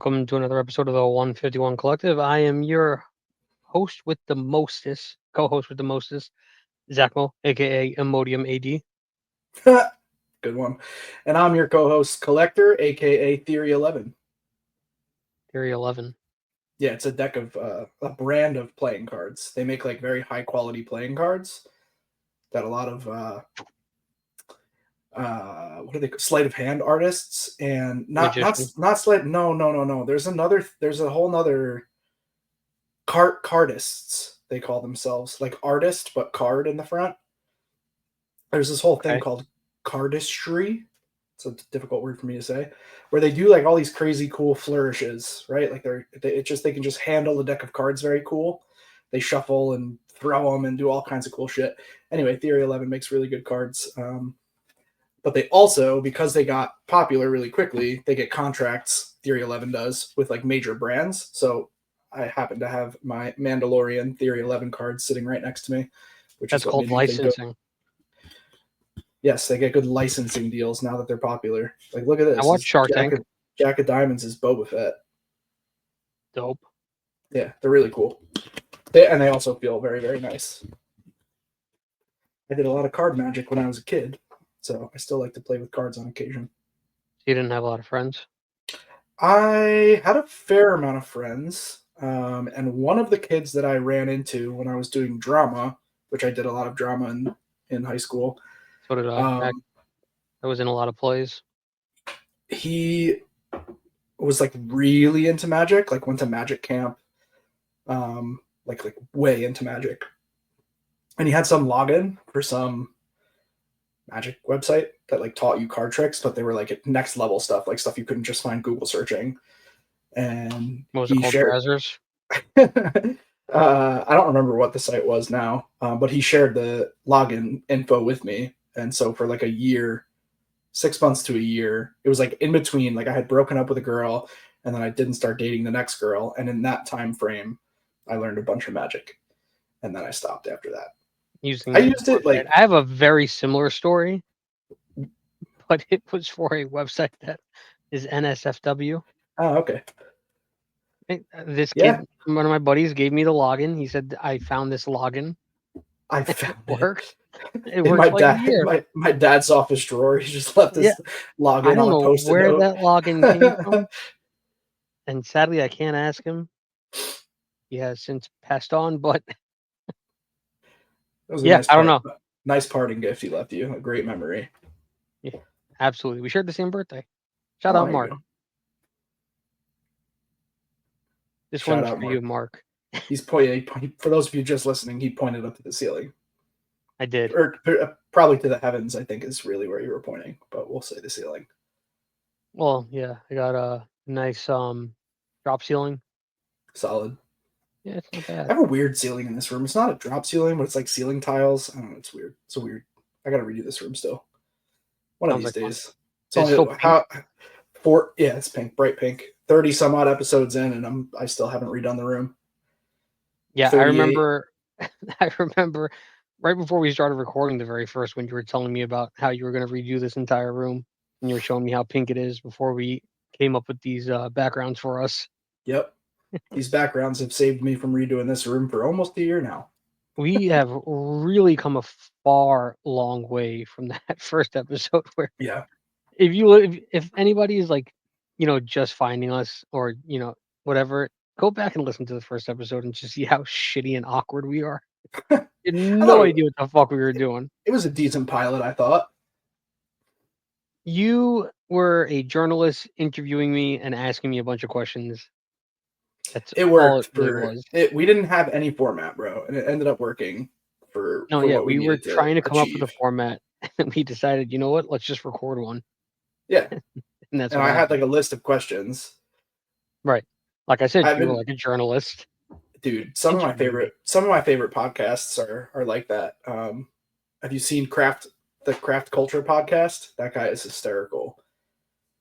welcome to another episode of the 151 Collective. I am your host with the mostest, co-host with the mostest, Zack Mo, aka Imodium AD. Good one. And I'm your co-host, Collector, aka Theory 11. Theory 11. Yeah, it's a deck of a brand of playing cards. They make like very high quality playing cards that a lot of what are they? Sleight of hand artists and not Magician. sleight. No. There's a whole nother cardists. They call themselves like artist, but card in the front. There's this whole thing Okay. called cardistry. It's a difficult word for me to say, where they do like all these crazy cool flourishes, right? Like they can just handle the deck of cards very cool. They shuffle and throw them and do all kinds of cool shit. Anyway, Theory 11 makes really good cards. But they also, because they got popular really quickly, they get contracts, Theory 11 does, with like major brands. So I happen to have my Mandalorian Theory 11 cards sitting right next to me, which That's is what called made me think of. licensing. Yes, they get good licensing deals now that they're popular. Like, look at this. I watched Shark Tank. Jack of Diamonds is Boba Fett. Dope. Yeah, they're really cool. They also feel very, very nice. I did a lot of card magic when I was a kid, so I still like to play with cards on occasion. You didn't have a lot of friends? I had a fair amount of friends, and one of the kids that I ran into when I was doing drama, which I did a lot of drama in high school. So did I. I was in a lot of plays. He was like really into magic, like went to magic camp, like way into magic. And he had some login for some magic website that like taught you card tricks, but they were like next level stuff, like stuff you couldn't just find Google searching. And What was it called? Brazzers? I don't remember what the site was now, but he shared the login info with me. And so for like a year, 6 months to a year, it was like in between, like I had broken up with a girl and then I didn't start dating the next girl. And in that time frame, I learned a bunch of magic. And then I stopped after that. I used it like I have a very similar story, but it was for a website that is NSFW. Oh, okay. This kid, one of my buddies, gave me the login. He said, "I found this login. I found it works. It in works like a year." My dad's office drawer. He just left this login. I don't on a know Post-it where note. that login came from, and sadly, I can't ask him. He has since passed on, but nice I don't know. Nice parting gift he left you. A great memory. Yeah, absolutely. We shared the same birthday. Shout out, Mark. This one's for you, Mark. He's pointing. For those of you just listening, he pointed up to the ceiling. I did. Or probably to the heavens, I think is really where you were pointing, but we'll say the ceiling. Well, yeah, I got a nice drop ceiling. Solid. Yeah, it's not bad. I have a weird ceiling in this room. It's not a drop ceiling, but it's like ceiling tiles. I don't know. It's weird. It's weird. I gotta redo this room still. One of these days. It's only it's pink, bright pink. 30 some odd episodes in, and I still haven't redone the room. Yeah, 38. I remember right before we started recording the very first when you were telling me about how you were going to redo this entire room, and you were showing me how pink it is before we came up with these backgrounds for us. Yep. These backgrounds have saved me from redoing this room for almost a year now. We have really come a far long way from that first episode where if anybody is like, just finding us or, whatever, go back and listen to the first episode and just see how shitty and awkward we are. I had no idea what the fuck we were doing. It was a decent pilot, I thought. You were a journalist interviewing me and asking me a bunch of questions. It worked. We didn't have any format, bro, and it ended up working for. No, yeah, we were trying to come up with a format, and we decided, you know what? Let's just record one. Yeah, and I had like a list of questions. Right, like I said, you were like a journalist, dude. Some of my favorite podcasts are like that. Have you seen the Craft Culture podcast? That guy is hysterical.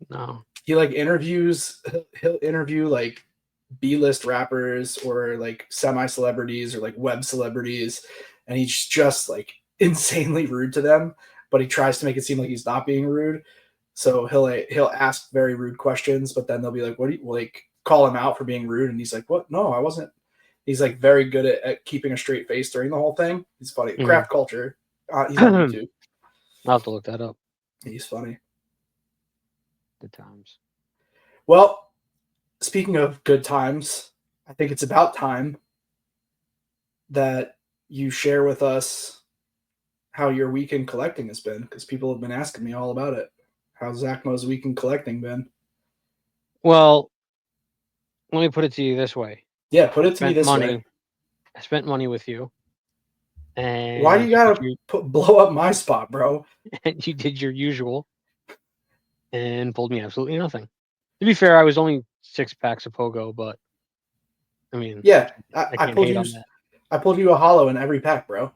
No, he like interviews. He'll interview like B-list rappers or like semi-celebrities or like web celebrities, and he's just like insanely rude to them, but he tries to make it seem like he's not being rude. So he'll ask very rude questions, but then they'll be like, "What do you like? call him out for being rude, and he's like, "What? No, I wasn't." He's like very good at keeping a straight face during the whole thing. He's funny. Mhm. Craft Culture. He's on YouTube. I'll have to look that up. He's funny. Good times. Well, speaking of good times, I think it's about time that you share with us how your weekend collecting has been, because people have been asking me all about it. How's Zack Mo's weekend collecting been? Well, let me put it to you this way. Yeah, put I it to me spent this way. money. I spent money with you, Why do and you you did gotta your blow up my spot, bro? and you did your usual and pulled me absolutely nothing. To be fair, I was only 6 packs of Pogo, but I mean, Yeah, I I can't pulled hate you. on that. I pulled you a hollow in every pack, bro.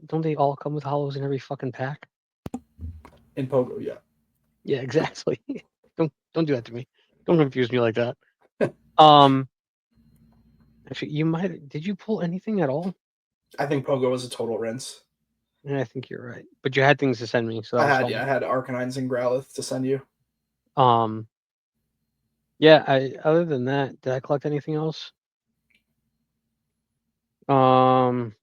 Don't they all come with hollows in every fucking pack? In Pogo, yeah. Yeah, exactly. Don't do that to me. Don't confuse me like that. Um, actually, you might. Did you pull anything at all? I think Pogo was a total rinse. Yeah, I think you're right. But you had things to send me, so that was fine. I had Arcanines and Growlithe to send you. Um, yeah. Other than that, did I collect anything else? Um,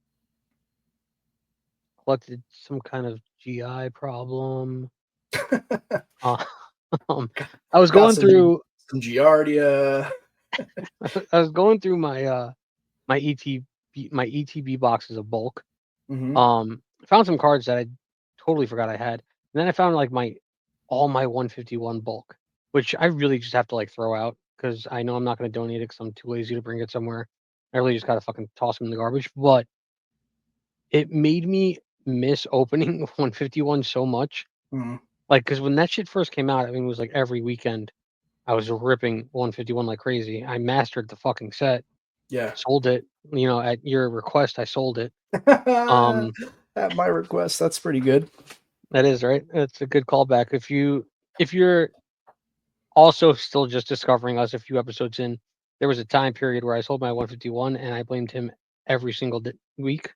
collected some kind of GI problem. Uh, um, I was Got going through. some Giardia. I was going through my ETB boxes of bulk. Mm-hmm. I found some cards that I totally forgot I had. And then I found like all my 151 bulk, which I really just have to like throw out because I know I'm not going to donate it because I'm too lazy to bring it somewhere. I really just gotta fucking toss them in the garbage. But it made me miss opening 151 so much. Mm-hmm. Like, because when that shit first came out, I mean, it was like every weekend I was ripping 151 like crazy. I mastered the fucking set, Yeah. sold it. At your request, I sold it. Um, At my request, that's pretty good. that is right. It's a good callback. If you're also still just discovering us a few episodes in, there was a time period where I sold my 151 and I blamed him every single week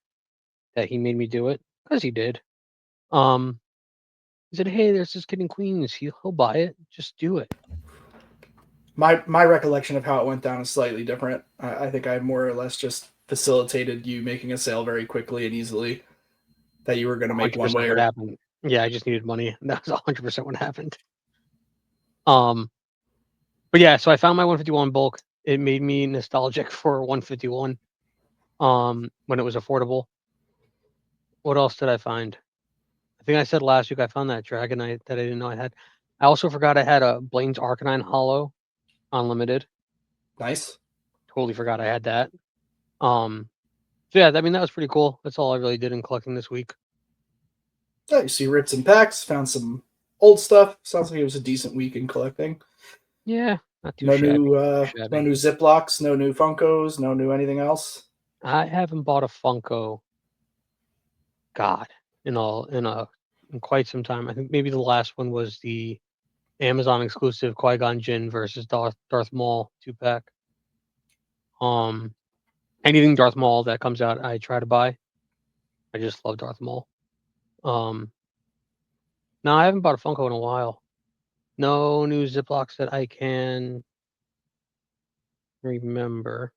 that he made me do it because he did. Um, he said, "Hey, there's this kid in Queens. He'll buy it. Just do it." My recollection of how it went down is slightly different. I think I more or less just facilitated you making a sale very quickly and easily that you were going to make one 100% way what or happened. Yeah, I just needed money. That was 100% what happened. Um, but yeah, so I found my 151 bulk. It made me nostalgic for 151. When it was affordable. What else did I find? I think I said last week I found that Dragonite that I didn't know I had. I also forgot I had a Blaine's Arcanine Hollow Unlimited. nice. Totally forgot I had that. Um, so yeah, I mean that was pretty cool. That's all I really did in collecting this week. Yeah, so you ripped some packs, found some old stuff. Sounds like it was a decent week in collecting. Yeah, not too shabby. Too No shabby. new Ziplocs, no new Funkos, no new anything else. I haven't bought a Funko. God, in quite some time. I think maybe the last one was the Amazon exclusive Qui-Gon Jinn versus Darth Maul 2-pack. Um, anything Darth Maul that comes out, I try to buy. I just love Darth Maul. Um, no, I haven't bought a Funko in a while. No new Ziplocs that I can remember.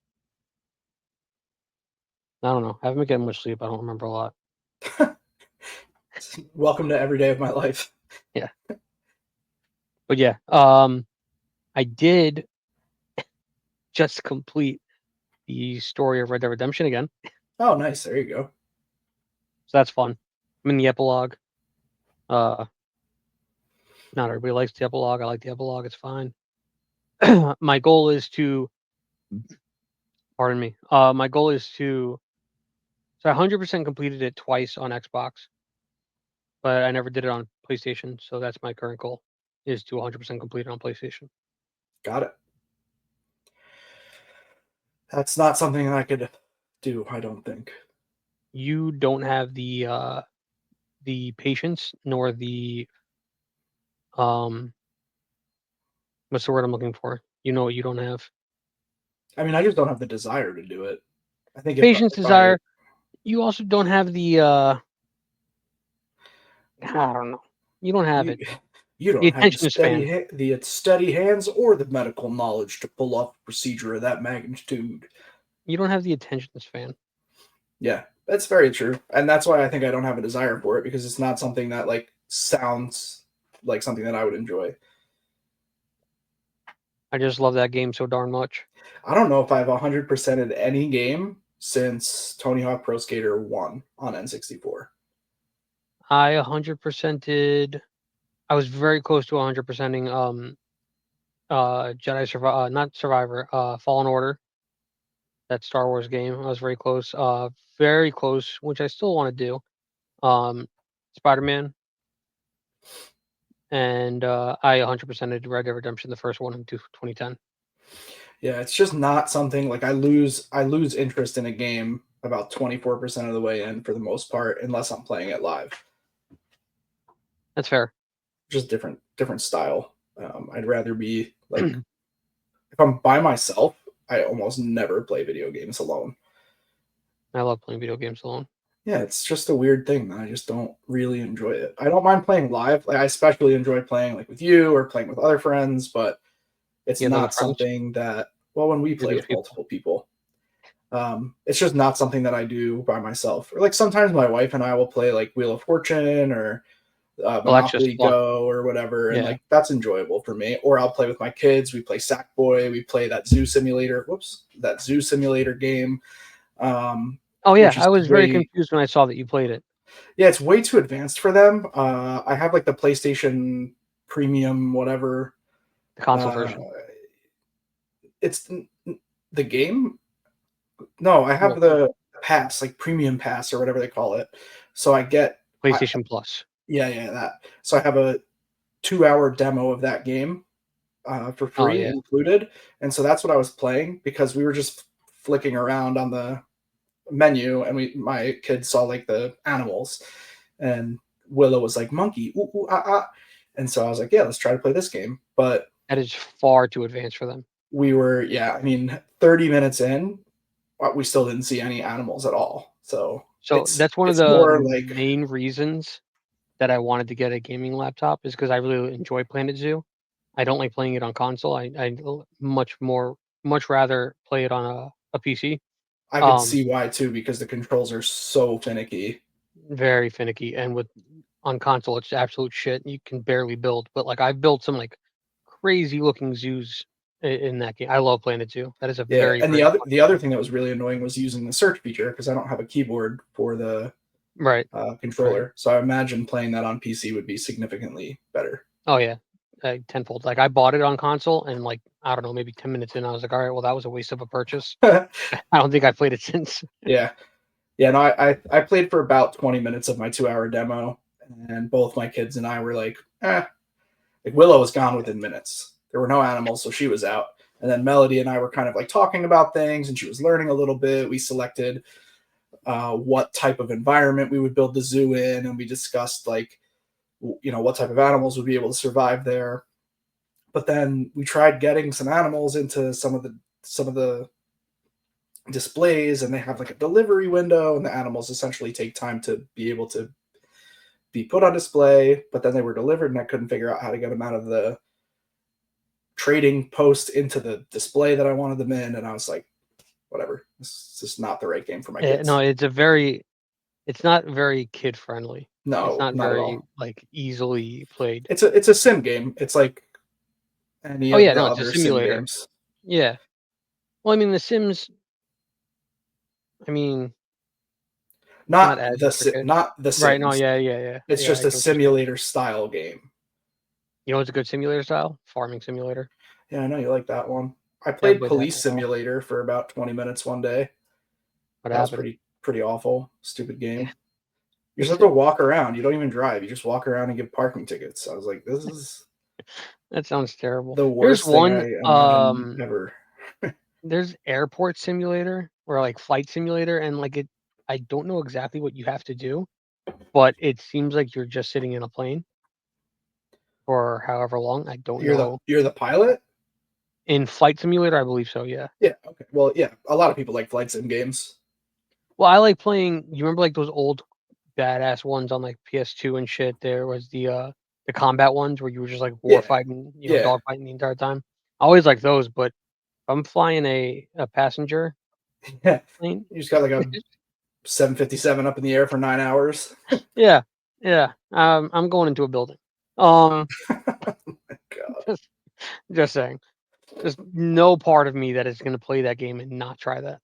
I don't know. I haven't been getting much sleep. I don't remember a lot. Welcome to every day of my life. Yeah, but yeah. I did just complete the story of Red Dead Redemption again, Oh, nice. There you go. so that's fun. I'm in the epilogue. Uh, Not everybody likes the epilogue. I like the epilogue. It's fine. My goal is to, pardon me. My goal is to. So I 100% completed it twice on Xbox, but I never did it on PlayStation. So that's my current goal, is to 100% complete it on PlayStation. Got it. That's not something I could do, I don't think. You don't have the patience nor the um what's the word I'm looking for? You know what you don't have? I mean, I just don't have the desire to do it. I think Patience, if I desire. You also don't have the I don't know. You don't have you it. You The don't have attention span. the steady hands or the medical knowledge to pull off a procedure of that magnitude. You don't have the attention span. Yeah, that's very true, and that's why I think I don't have a desire for it because it's not something that like sounds like something that I would enjoy. I just love that game so darn much. I don't know if I've 100%ed any game since Tony Hawk Pro Skater 1 on N64. I 100%ed. I was very close to 100%ing Jedi Survivor, not Survivor, Fallen Order, that Star Wars game. I was very close, which I still want to do. Spider-Man, and I 100%ed Red Dead Redemption, the first one in 2010. Yeah, it's just not something like I lose interest in a game about 24% of the way in for the most part unless I'm playing it live. That's fair. Just different style. I'd rather be like if I'm by myself, I almost never play video games alone. I love playing video games alone. Yeah, it's just a weird thing that I just don't really enjoy it. I don't mind playing live. Like I especially enjoy playing like with you or playing with other friends, but it's You have other not friends? something that well when we You're play these with people. multiple people. It's just not something that I do by myself. Or like sometimes my wife and I will play like Wheel of Fortune or Well, that's just Monopoly fun. Go or whatever, and Yeah. like that's enjoyable for me. Or I'll play with my kids. We play Sackboy. We play that Zoo Simulator. Whoops, that Zoo Simulator game, Oh yeah, which is I was very way confused when I saw that you played it. yeah, it's way too advanced for them. I have like the PlayStation Premium, whatever. The console Uh, version. it's the game. No, I have Well, the pass, like premium pass or whatever they call it. So I get, PlayStation Plus. yeah, yeah, that. So I have a 2 hour demo of that game for Oh free yeah. included, and so that's what I was playing because we were just flicking around on the menu, and my kids saw like the animals, and Willow was like monkey, ooh, ooh, ah, ah. And so I was like, yeah, let's try to play this game. But That is far too advanced for them. we were, yeah, I mean, 30 minutes in, we still didn't see any animals at all. So So that's one of it's the more like main reasons that I wanted to get a gaming laptop is because I really enjoy Planet Zoo. I don't like playing it on console. Much rather play it on a PC. I could Um, see why too because the controls are so finicky. Very finicky, and with on console, it's absolute shit. You can barely build, but like I've built some like crazy looking zoos in that game. I love Planet Zoo. That is a Yeah, very and the very other fun the game. other thing that was really annoying was using the search feature because I don't have a keyboard for the Right, right. controller. So I imagine playing that on PC would be significantly better. Oh yeah, tenfold. Like I bought it on console, and like I don't know, maybe 10 minutes in, I was like, all right, well that was a waste of a purchase. I don't think I played it since. Yeah, yeah. No, I played for about 20 minutes of my 2 hour demo, and both my kids and I were like, eh. Like Willow was gone within minutes. There were no animals, so she was out. And then Melody and I were kind of like talking about things, and she was learning a little bit. We selected what type of environment we would build the zoo in, and we discussed like what type of animals would be able to survive there. But then we tried getting some animals into some of the displays, and they have like a delivery window, and the animals essentially take time to be able to be put on display. But then they were delivered, and I couldn't figure out how to get them out of the trading post into the display that I wanted them in, and I was like, whatever, this is just not the right game for my No, kids. it's not very kid friendly. It's No, not not at very all. like easily played. It's a sim game. It's like any Oh of yeah, the no, it's a other sim simulator. games. Yeah. Well, I mean, The Sims. I mean, it's not as intricate. Not the Right. No. Sims. Yeah. Yeah. Yeah. It's Yeah. just I a get what you're saying. simulator style game. You know, it's a good simulator style farming simulator. Yeah, I know you like that one. I I haven't played played that Police in a while. Simulator for about 20 minutes one day. What That was happened? pretty awful. Stupid Yeah. game. You're It's supposed to walk around. You don't even drive. You just walk around and give parking tickets. I was like, this is that sounds terrible. the There's worst thing one. I imagine ever. There's airport simulator or like flight simulator, and like it. I don't know exactly what you have to do, but it seems like you're just sitting in a plane for however long. I don't know. You're the pilot? In flight simulator, I believe so. Yeah. Yeah. Okay. Well, yeah. A lot of people like flight sim games. Well, I like playing. You remember like those old badass ones on like PS2 and shit. There was the the combat ones where you were just like war Yeah, fighting, yeah, dog fighting the entire time. I always like those, but if I'm flying a passenger yeah. plane, You just got like a 757 up in the air for 9 hours. yeah, yeah, I'm going into a building. Um, God. just saying. There's no part of me that is gonna play that game and not try that.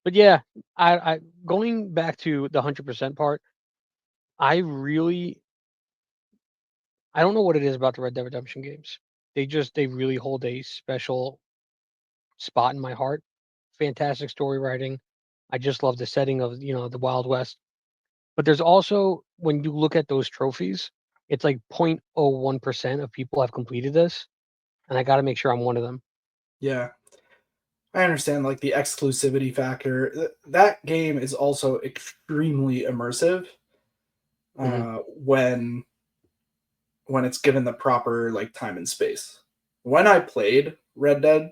But yeah, I going back to the 100% part, I really I don't know what it is about the Red Dead Redemption games. They really hold a special spot in my heart. Fantastic story writing. I just love the setting of, the Wild West. But there's also when you look at those trophies, it's like 0.01% of people have completed this, and I got to make sure I'm one of them. Yeah. I understand like the exclusivity factor. That game is also extremely immersive Hmm. when it's given the proper like time and space. When I played Red Dead,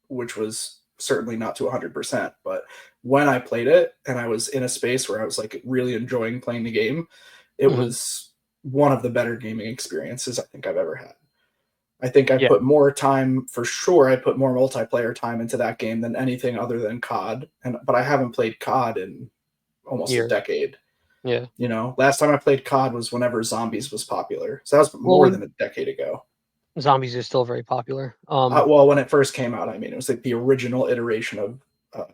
which was certainly not to 100%, but when I played it and I was in a space where I was like really enjoying playing the game, it Hmm. was one of the better gaming experiences I think I've ever had. I think I Yeah, put more time for sure. I put more multiplayer time into that game than anything other than COD. But I haven't played COD in almost a years. decade. Yeah. Last time I played COD was whenever Zombies was popular. So that was Well, more than when a decade ago. Zombies is still very popular. Well, when it first came out, I mean, it was like the original iteration of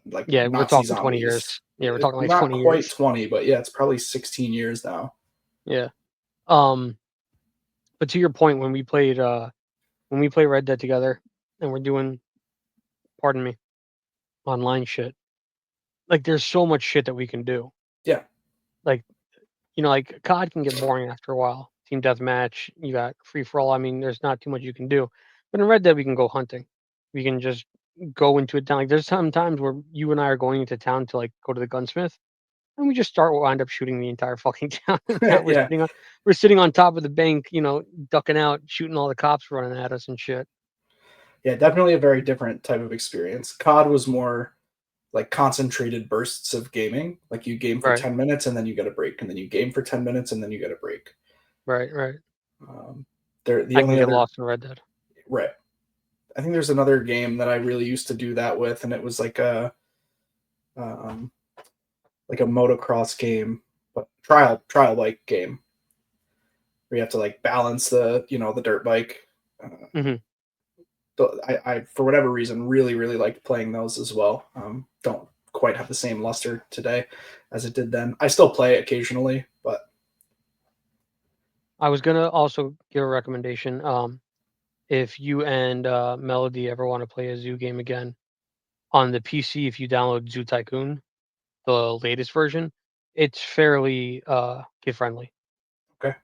like Yeah, we're Nazi talking 20 zombies. years. Yeah, we're talking like Not 20 quite years. 20, but yeah, it's probably 16 years now. Yeah. Um, but to your point, when we play Red Dead together and we're doing, pardon me, online shit, like there's so much shit that we can do. Yeah, Like, like COD can get boring after a while. Team deathmatch, you got free for all. I mean, there's not too much you can do. But in Red Dead, we can go hunting. We can just go into a town. Like there's some times where you and I are going into town to like go to the gunsmith, and we just wind up shooting the entire fucking town. Now yeah, we're sitting on top of the bank, ducking out, shooting all the cops running at us and shit. yeah. Definitely a very different type of experience. COD was more like concentrated bursts of gaming. Like you game for Right, 10 minutes and then you get a break, and then you game for 10 minutes and then you get a break. right, right. Um, there, the I can only get other lost in Red Dead. right. I think there's another game that I really used to do that with, and it was um, like a motocross game, but trial bike game where you have to like balance the dirt bike. Uh, Hmm. I for whatever reason really liked playing those as well. Don't quite have the same luster today as it did then. I still play occasionally, but I was gonna also give a recommendation. If you and Melody ever want to play a zoo game again on the PC, if you download Zoo Tycoon, the latest version, it's fairly kid friendly. okay.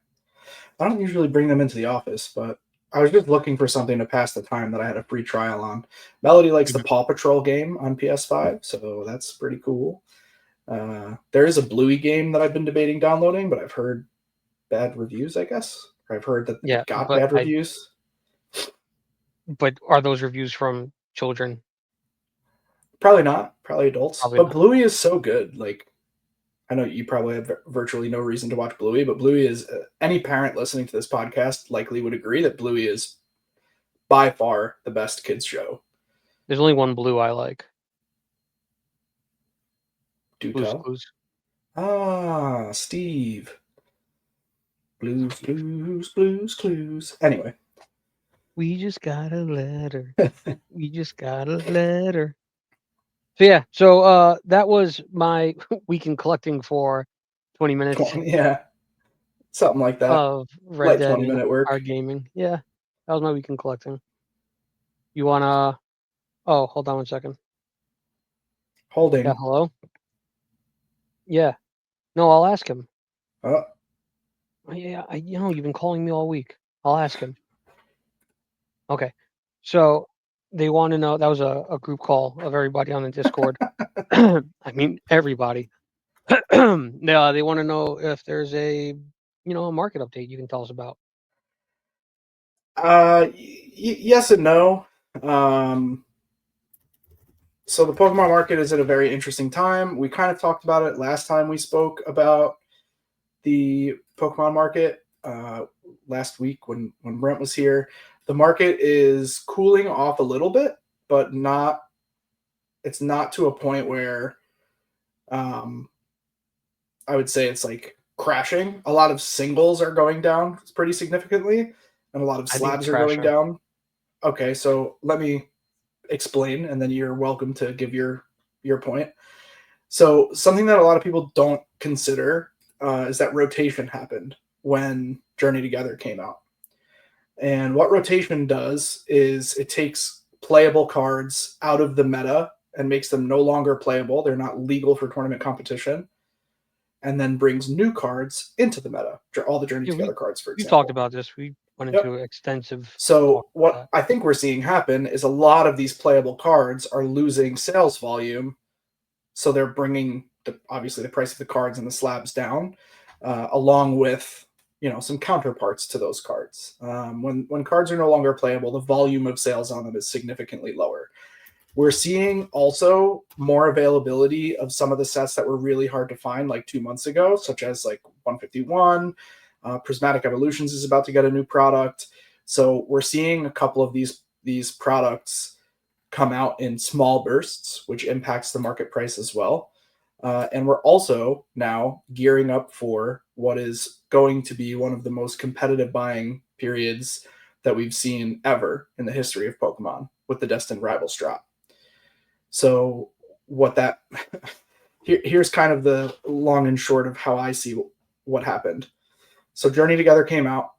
I don't usually bring them into the office, but I was just looking for something to pass the time that I had a free trial on. Melody likes the Mhm. Paw Patrol game on PS5, so that's pretty cool. There is a Bluey game that I've been debating downloading, but I've heard bad reviews, I guess. Or I've heard that Yeah, it got bad reviews. but are those reviews from children? Probably not, probably adults. Probably But not. Bluey is so good. Like, I know you probably have virtually no reason to watch Bluey, but Bluey is any parent listening to this podcast likely would agree that Bluey is by far the best kids show. There's only one blue I like. Do Blue's tell. Clues. Ah, Steve. Blues, blues, blues, clues. Anyway, We just got a letter. We just got a letter. So yeah, that was my weekend collecting for 20 minutes 20, yeah, something like that. of Red Light Dead 20 and minute work. our gaming. Yeah, that was my weekend collecting. You wanna? Oh, hold on one second. Yeah, Holding. hello. Yeah, no, I'll ask him. Oh, Yeah, you've been calling me all week. I'll ask him. Okay, so they want to know. That was a group call of everybody on the Discord. I mean, everybody. They want to know if there's a market update you can tell us about. yes and no. Um, so the Pokemon market is at a very interesting time. We kind of talked about it last time we spoke about the Pokemon market last week when Brent was here. The market is cooling off a little bit, but not. It's not to a point where um, I would say it's like crashing. A lot of singles are going down pretty significantly, and a lot of I think it's slabs are going crashing. down. Okay, so let me explain, and then you're welcome to give your point. So something that a lot of people don't consider is that rotation happened when Journey Together came out. And what rotation does is it takes playable cards out of the meta and makes them no longer playable. They're not legal for tournament competition, and then brings new cards into the meta. All the Journey Yeah, Together cards, for we talked example. about this. We went Yep. into extensive So talk about what that. I think we're seeing happen is a lot of these playable cards are losing sales volume, so they're bringing obviously the price of the cards and the slabs down, along with some counterparts to those cards. When cards are no longer playable, the volume of sales on them is significantly lower. We're seeing also more availability of some of the sets that were really hard to find like 2 months ago, such as like 151. Prismatic Evolutions is about to get a new product. So we're seeing a couple of these products come out in small bursts, which impacts the market price as well. And we're also now gearing up for what is going to be one of the most competitive buying periods that we've seen ever in the history of Pokemon with the Destined Rivals drop. So what that here's kind of the long and short of how I see what happened. So Journey Together came out.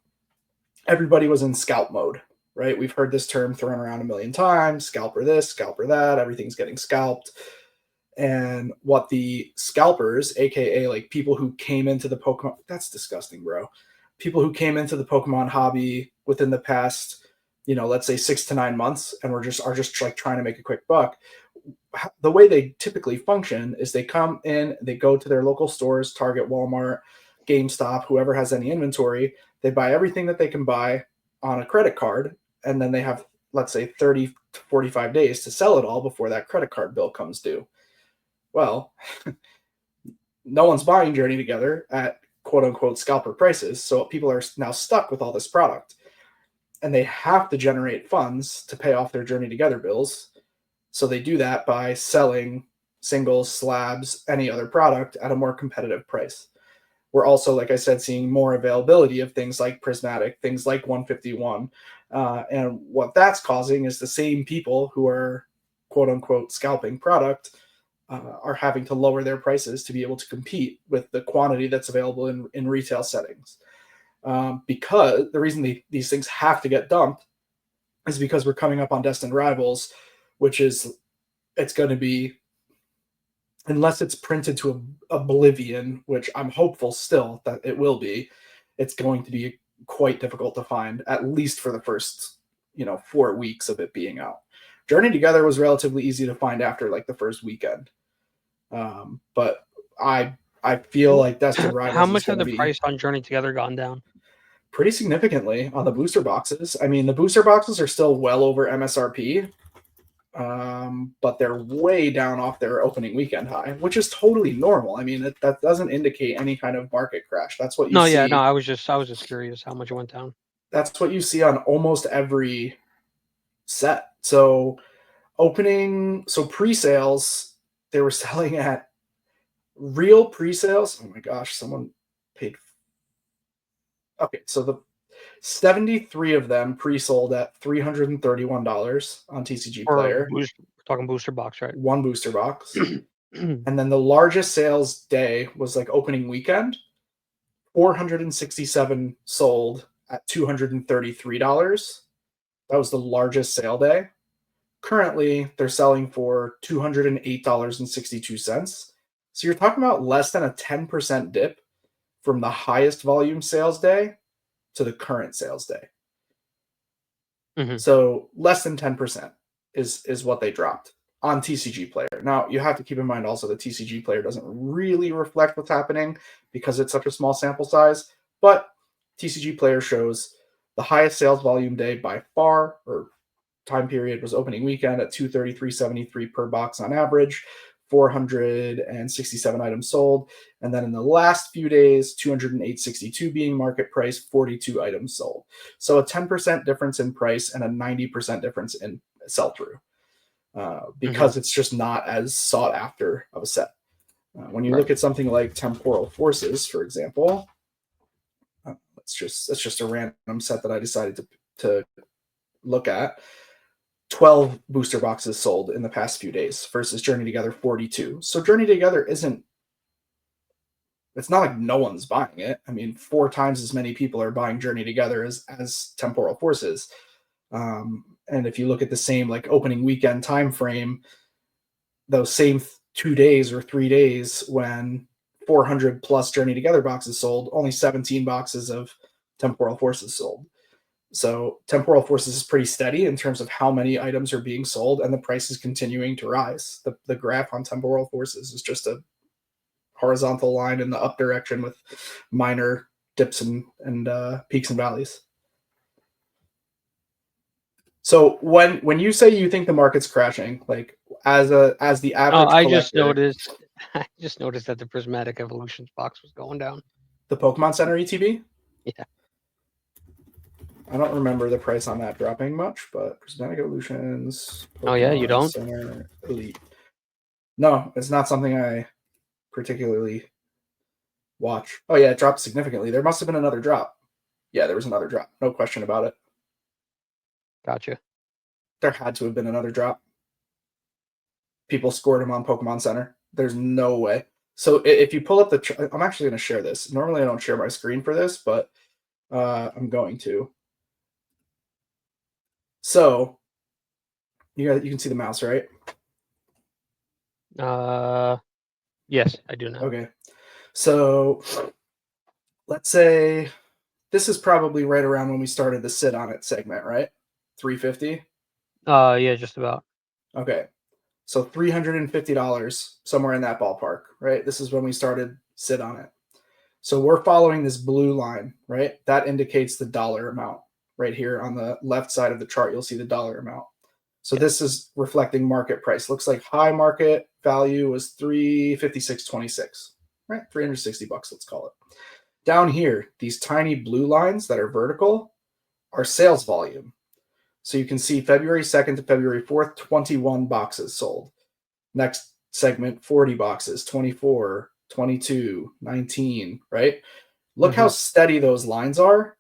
Everybody was in scalp mode, right? We've heard this term thrown around a million times, scalper this, scalper that, everything's getting scalped. And what the scalpers, aka like people who came into the Pokemon, that's disgusting, bro. People who came into the Pokemon hobby within the past, let's say 6 to 9 months, and are just like trying to make a quick buck. The way they typically function is they come in, they go to their local stores, Target, Walmart, GameStop, whoever has any inventory. They buy everything that they can buy on a credit card, and then they have, let's say, 30 to 45 days to sell it all before that credit card bill comes due. Well, no one's buying Journey Together at quote unquote scalper prices. So people are now stuck with all this product, and they have to generate funds to pay off their Journey Together bills. So they do that by selling singles, slabs, any other product at a more competitive price. We're also, like I said, seeing more availability of things like Prismatic, things like 151. And what that's causing is the same people who are quote unquote scalping product are having to lower their prices to be able to compete with the quantity that's available in retail settings. Because the reason these things have to get dumped is because we're coming up on Destined Rivals, which is it's going to be, unless it's printed to oblivion, which I'm hopeful still that it will be, it's going to be quite difficult to find, at least for the first 4 weeks of it being out. Journey Together was relatively easy to find after like the first weekend, but I feel like Destined How Rivals is much have going to the be price on Journey Together gone down? pretty significantly on the booster boxes. I mean, the booster boxes are still well over MSRP, but they're way down off their opening weekend high, which is totally normal. I mean, that doesn't indicate any kind of market crash. That's what you No, yeah, no. see. I was just curious how much it went down. That's what you see on almost every set. So pre-sales, they were selling at real pre-sales. Oh my gosh, someone paid. Okay, so the 73 of them pre-sold at $331 on TCG Or Player, we're talking booster box, right? one booster box. And then the largest sales day was like opening weekend. 467 sold at $233. That was the largest sale day. Currently, they're selling for $208.62. So you're talking about less than a 10% dip from the highest volume sales day to the current sales day. Mhm. So less than 10% is what they dropped on TCG Player. Now, you have to keep in mind also that TCG Player doesn't really reflect what's happening because it's such a small sample size, but TCG Player shows the highest sales volume day by far, or time period, was opening weekend at $233.73 per box on average, 467 items sold. And then in the last few days, 208.62 being market price, 42 items sold. So a 10% difference in price and a 90% difference in sell through, because it's just not as sought after of a set. When you look at something like Temporal Forces, for example, that's just a random set that I decided to look at. 12 booster boxes sold in the past few days versus Journey Together 42. So Journey Together it's not like no one's buying it. I mean, 4 times as many people are buying Journey Together as Temporal Forces. And if you look at the same like opening weekend time frame, those same 2 days or 3 days when 400 plus Journey Together boxes sold, only 17 boxes of Temporal Forces sold. So Temporal Forces is pretty steady in terms of how many items are being sold, and the price is continuing to rise. The graph on Temporal Forces is just a horizontal line in the up direction with minor dips and peaks and valleys. So when you say you think the market's crashing, like as the average I collector, I just noticed that the Prismatic Evolutions box was going down. the Pokemon Center ETB? Yeah. I don't remember the price on that dropping much, but Prismatic Evolutions, Pokemon Oh yeah, you don't? Center Elite. No, it's not something I particularly watch. Oh yeah, it dropped significantly. There must have been another drop. Yeah, there was another drop. No question about it. Gotcha. There had to have been another drop. People scored him on Pokemon Center. There's no way. So if you pull up I'm actually going to share this. Normally I don't share my screen for this, but I'm going to. So you can see the mouse, right? Yes, I do now. Okay. So let's say this is probably right around when we started the sit on it segment, right? 350. Yeah, just about. Okay. So $350, somewhere in that ballpark, right? This is when we started sit on it. So we're following this blue line, right? That indicates the dollar amount. Right here on the left side of the chart, you'll see the dollar amount. So this is reflecting market price. Looks like high market value was $356.26, right? $360, let's call it. Down here, these tiny blue lines that are vertical are sales volume. So you can see February 2nd to February 4th, 21 boxes sold. Next segment, 40 boxes, 24, 22, 19, right? Look how steady those lines are.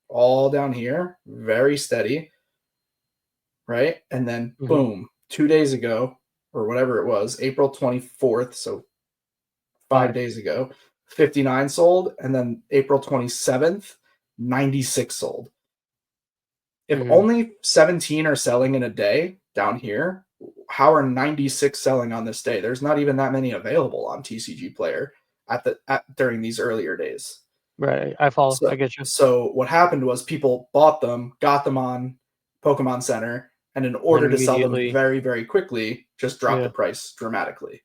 All down here, very steady, right? And then boom, 2 days ago, or whatever it was, April 24th, so 5 days ago, 59 sold, and then April 27th, 96 sold. If only 17 are selling in a day down here, how are 96 selling on this day? There's not even that many available on TCG Player during these earlier days. Right, I follow. I get you. So what happened was people bought them, got them on Pokemon Center, and in order to sell them very, very quickly, just dropped the price dramatically.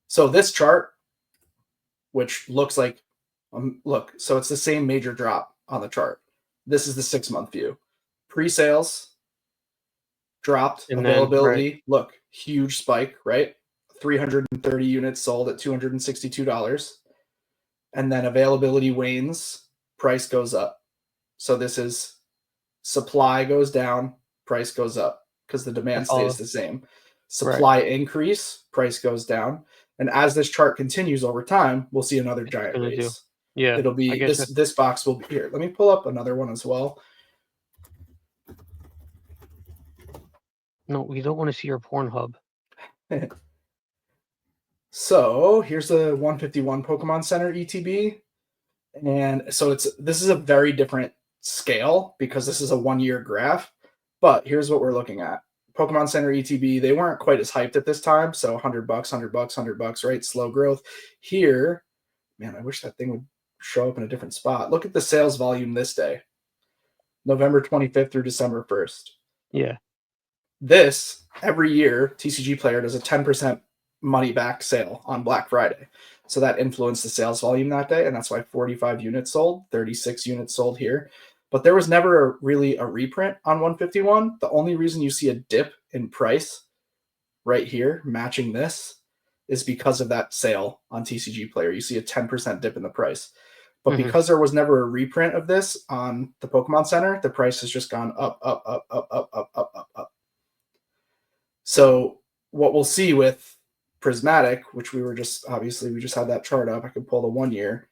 So this chart, which looks like, look, so it's the same major drop on the chart. This is the 6-month view. Pre-sales dropped, and availability, look, huge spike, right? 330 units sold at $262. And then availability wanes, price goes up. So this is supply goes down, price goes up because the demand stays the same. Supply increase, price goes down. And as this chart continues over time, we'll see another giant race. Yeah. It'll be this box will be here. Let me pull up another one as well. No, we don't want to see your Pornhub. So here's the 151 Pokemon Center ETB. And so this is a very different scale because this is a 1-year graph. But here's what we're looking at. Pokemon Center ETB, they weren't quite as hyped at this time. So $100, $100, $100, right? Slow growth. Here, man, I wish that thing would show up in a different spot. Look at the sales volume this day. November 25th through December 1st. Yeah. This, every year, TCG Player does a 10% money back sale on Black Friday. So that influenced the sales volume that day, and that's why 45 units sold, 36 units sold here. But there was never really a reprint on 151. The only reason you see a dip in price right here, matching this, is because of that sale on TCG Player. You see a 10% dip in the price. But Mhm. because there was never a reprint of this on the Pokemon Center, the price has just gone up, up, up, up, up, up, up, up, up. So what we'll see with Prismatic, which we just had that chart up. I could pull the 1 year.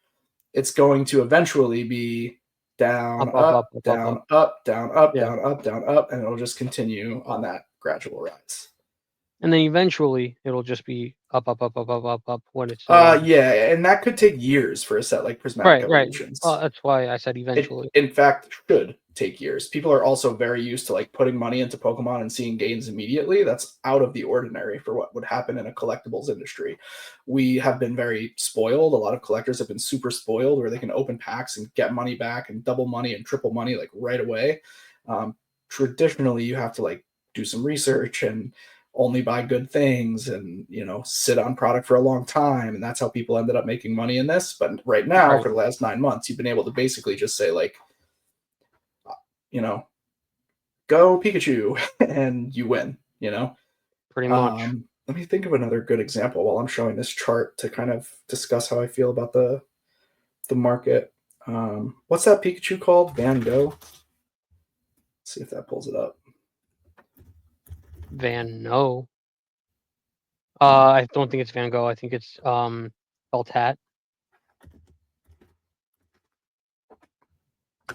It's going to eventually be down, Up, up, up, up, up, up, up. down, up, down, up, Yeah. down, up, down, up, and it'll just continue on that gradual rise. And then eventually it'll just be up, up, up, up, up, up, up when it's no longer. Yeah, and that could take years for a set like Prismatic Right, right. Evolutions. That's why I said It, eventually. in fact, should take years. People are also very used to like putting money into Pokemon and seeing gains immediately. That's out of the ordinary for what would happen in a collectibles industry. We have been very spoiled. A lot of collectors have been super spoiled where they can open packs and get money back and double money and triple money like right away. Traditionally, you have to like do some research and only buy good things and sit on product for a long time, and that's how people ended up making money in this. But right now, Right. for the last 9 months, you've been able to basically just say like, you know go Pikachu and you win. Pretty much. Let me think of another good example while I'm showing this chart to kind of discuss how I feel about the market. What's that Pikachu called? Van Gogh. Let's see if that pulls it up. Van No. I don't think it's Van Gogh. I think it's Felt Hat.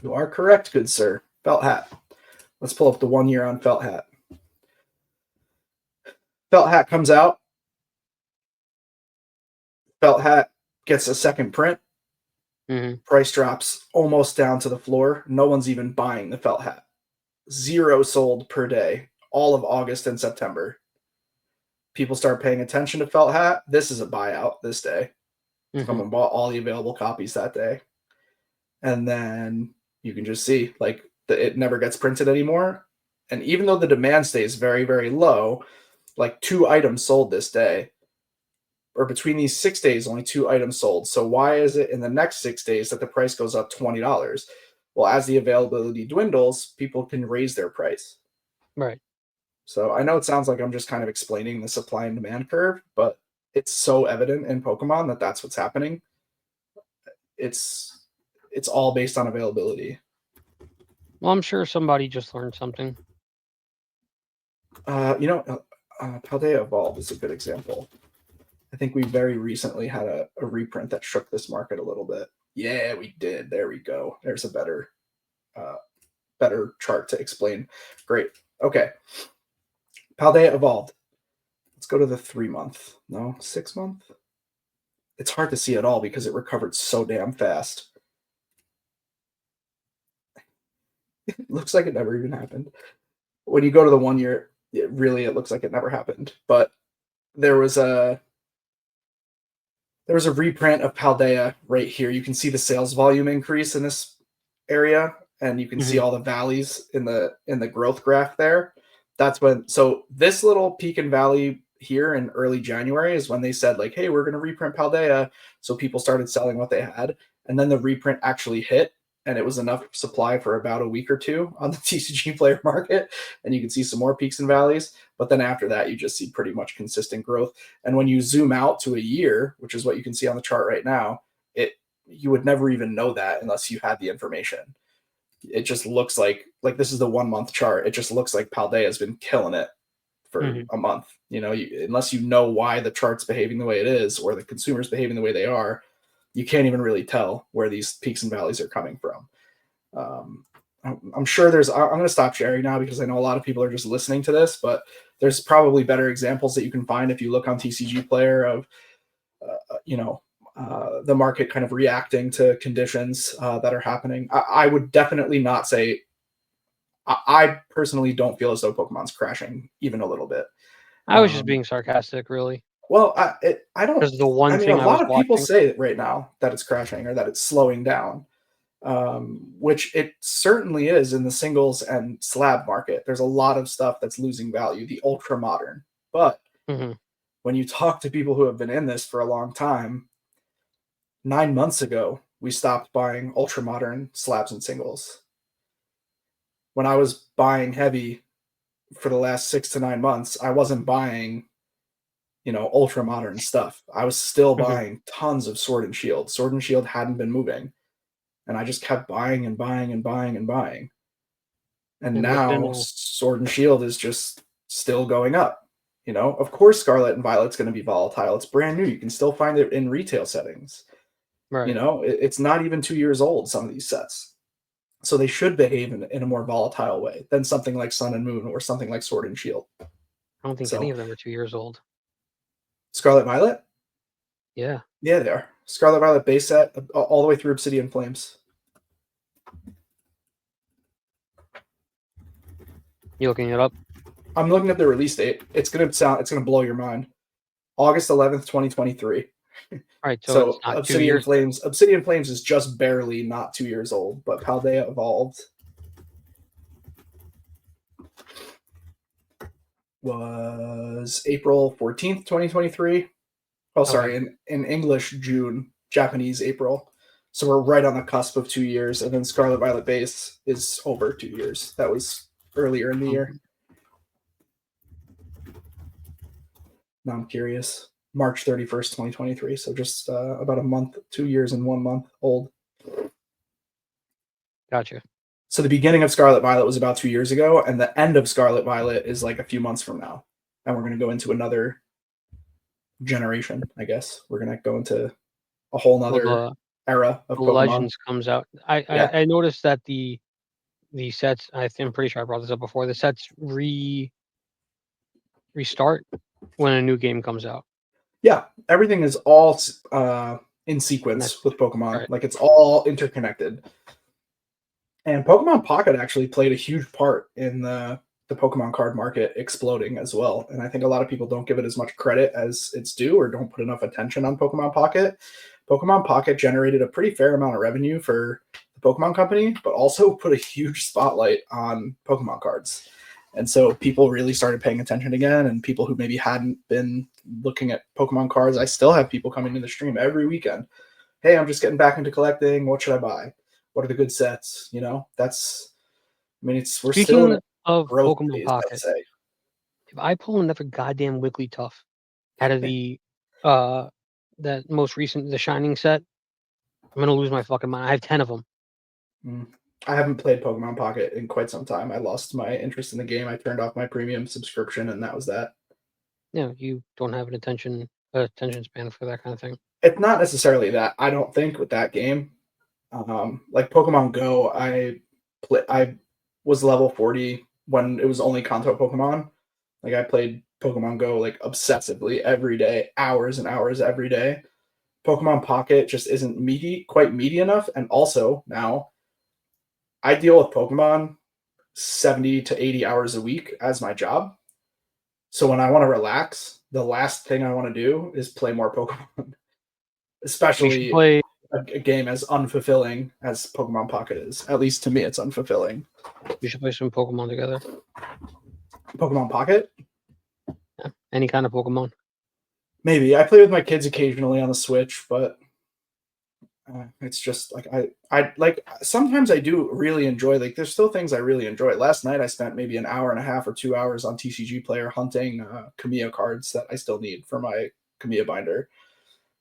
You are correct, good sir. Felt Hat. Let's pull up the 1 year on Felt Hat. Felt Hat comes out. Felt Hat gets a second print. Mm-hmm. Price drops almost down to the floor. No one's even buying the Felt Hat. 0 sold per day, all of August and September. People start paying attention to Felt Hat. This is a buyout this day. Mm-hmm. Someone bought all the available copies that day. And then you can just see like it never gets printed anymore. And even though the demand stays very, very low, like 2 items sold this day, or between these 6 days, only 2 items sold. So why is it in the next 6 days that the price goes up $20? Well, as the availability dwindles, people can raise their price. Right. So I know it sounds like I'm just kind of explaining the supply and demand curve, but it's so evident in Pokemon that that's what's happening. It's all based on availability. Well, I'm sure somebody just learned something. Paldea Evolved is a good example. I think we very recently had a reprint that shook this market a little bit. Yeah, we did. There we go. There's a better chart to explain. Great. Okay. Paldea Evolved. Let's go to the 3-month. No, 6-month. It's hard to see at all because it recovered so damn fast. It looks like it never even happened. When you go to the 1 year, it looks like it never happened. But there was a reprint of Paldea right here. You can see the sales volume increase in this area, and you can see Mm-hmm. all the valleys in the growth graph there. That's when, so this little peak and valley here in early January is when they said like, hey, we're going to reprint Paldea. So people started selling what they had, and then the reprint actually hit, and it was enough supply for about a week or two on the TCG Player market, and you can see some more peaks and valleys. But then after that, you just see pretty much consistent growth. And when you zoom out to a year, which is what you can see on the chart right now, you would never even know that unless you had the information. It just looks like this is the 1 month chart. It just looks like Paldea has been killing it for Mm-hmm. a month. Unless you know why the chart's behaving the way it is or the consumer's behaving the way they are, you can't even really tell where these peaks and valleys are coming from. I'm sure I'm going to stop sharing now because I know a lot of people are just listening to this, but there's probably better examples that you can find if you look on TCG Player of, the market kind of reacting to conditions that are happening. I would definitely not say, I personally don't feel as though Pokemon's crashing even a little bit. I was just Um, being sarcastic, really, well, I don't, because the I one mean, a thing I lot was of people watching. say right now that it's crashing or that it's slowing down, which it certainly is in the singles and slab market. There's a lot of stuff that's losing value, the ultra modern. But Mm-hmm. when you talk to people who have been in this for a long time, 9 months ago, we stopped buying ultra modern slabs and singles. When I was buying heavy for the last 6 to 9 months, I wasn't buying ultra modern stuff. I was still Mhm. buying tons of Sword and Shield. Sword and Shield hadn't been moving, and I just kept buying and buying and buying and buying. And And look at it now now. Sword and Shield is just still going up. Of course, Scarlet and Violet's going to be volatile. It's brand new. You can still find it in retail settings. Right. It's not even 2 years old, some of these sets. So they should behave in a more volatile way than something like Sun and Moon or something like Sword and Shield. I don't think any So of them are 2 years old. Scarlet Violet? Yeah. Yeah, they are. Scarlet Violet base set all the way through Obsidian Flames. You looking it up? I'm looking at the release date. It's gonna blow your mind. August 11th, 2023. Right, so it's So not 2 Obsidian years then. Flames, Obsidian Flames is just barely not 2 years old, but Paldea Evolved was April 14th, 2023. Oh, Okay, sorry, in English, June, Japanese, April. So we're right on the cusp of 2 years, and then Scarlet Violet Base is over 2 years. That was earlier in the year. um, Now I'm curious. March 31st, 2023. So just about a month, 2 years and 1 month old. gotcha. So the beginning of Scarlet Violet was about 2 years ago, and the end of Scarlet Violet is like a few months from now. And we're going to go into another generation, I guess. We're going to go into a whole Well, nother the era of Pokemon. Legends comes out. I Yeah. I I noticed that the sets, I'm pretty sure I brought this up before, the sets restart when a new game comes out. Yeah. Everything is all in That's sequence with Pokemon. right. Like it's all interconnected. And Pokemon Pocket actually played a huge part in the Pokemon card market exploding as well. And I think a lot of people don't give it as much credit as it's due or don't put enough attention on Pokemon Pocket. Pokemon Pocket generated a pretty fair amount of revenue for the Pokemon Company, but also put a huge spotlight on Pokemon cards. And so people really started paying attention again, and people who maybe hadn't been looking at Pokemon cards, I still have people coming to the stream every weekend. Hey, I'm just getting back into collecting. What should I buy? What are the good sets? We're still in a Speaking of growth Pokemon phase, I would Pocket, say. if I pull another goddamn Wigglytuff out of uh, that most recent the Shining set, I'm gonna lose my fucking mind. I have 10 of them. Mm. I haven't played Pokemon Pocket in quite some time. I lost my interest in the game. I turned off my premium subscription, and that was that. You don't have an attention span for that kind of thing. It's not necessarily that. I don't think with that game. Like Pokemon Go, I was level 40 when it was only Kanto Pokemon. Like I played Pokemon Go like obsessively every day, hours and hours every day. Pokemon Pocket just isn't quite meaty enough. And also now I deal with Pokemon 70 to 80 hours a week as my job. So when I want to relax, the last thing I want to do is play more Pokemon, We should especially play a game as unfulfilling as Pokemon Pocket is. At least to me, it's unfulfilling. we should play some Pokemon together. Pokemon Pocket? Yeah, any kind of Pokemon. Maybe. I play with my kids occasionally on the Switch, but it's just like I like sometimes I do really enjoy like there's still things I really enjoy. Last night I spent maybe an hour and a half or 2 hours on TCG Player hunting Kamiya cards that I still need for my Kamiya binder.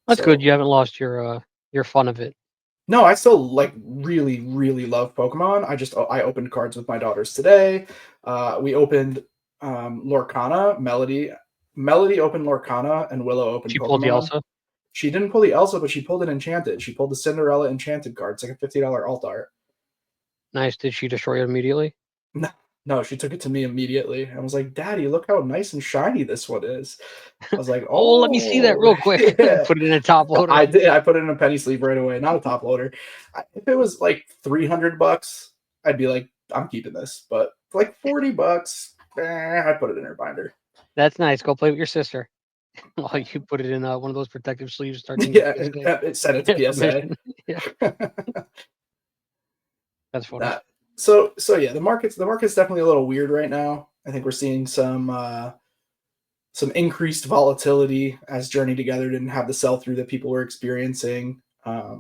That's good. So You haven't lost your fun of it. no, I still like really really love Pokemon. I opened cards with my daughters today. We opened Lorcana. Melody opened Lorcana and Willow opened She pulled the Pokemon. Elsa. She didn't pull the Elsa, but she pulled an Enchanted. She pulled the Cinderella Enchanted card. It's like a $50 alt art. Nice. Did she destroy it immediately? No, no, she took it to me immediately. I was like, "Daddy, look how nice and shiny this one is." I was like, Oh, let me see that "Oh, real quick. yeah." Put it in a top loader. I did. I put it in a penny sleeve right away, not a top loader. If it was like $300, I'd be like, "I'm keeping this." But for like $40, I put it in her binder. That's nice. Go play with your sister while you put it in one of those protective sleeves. Start doing your Yeah, PSA it sent it to PSA. permission. Yeah, that's funny. That so yeah, the market's definitely a little weird right now. I think we're seeing some increased volatility as Journey Together didn't have the sell through that people were experiencing. I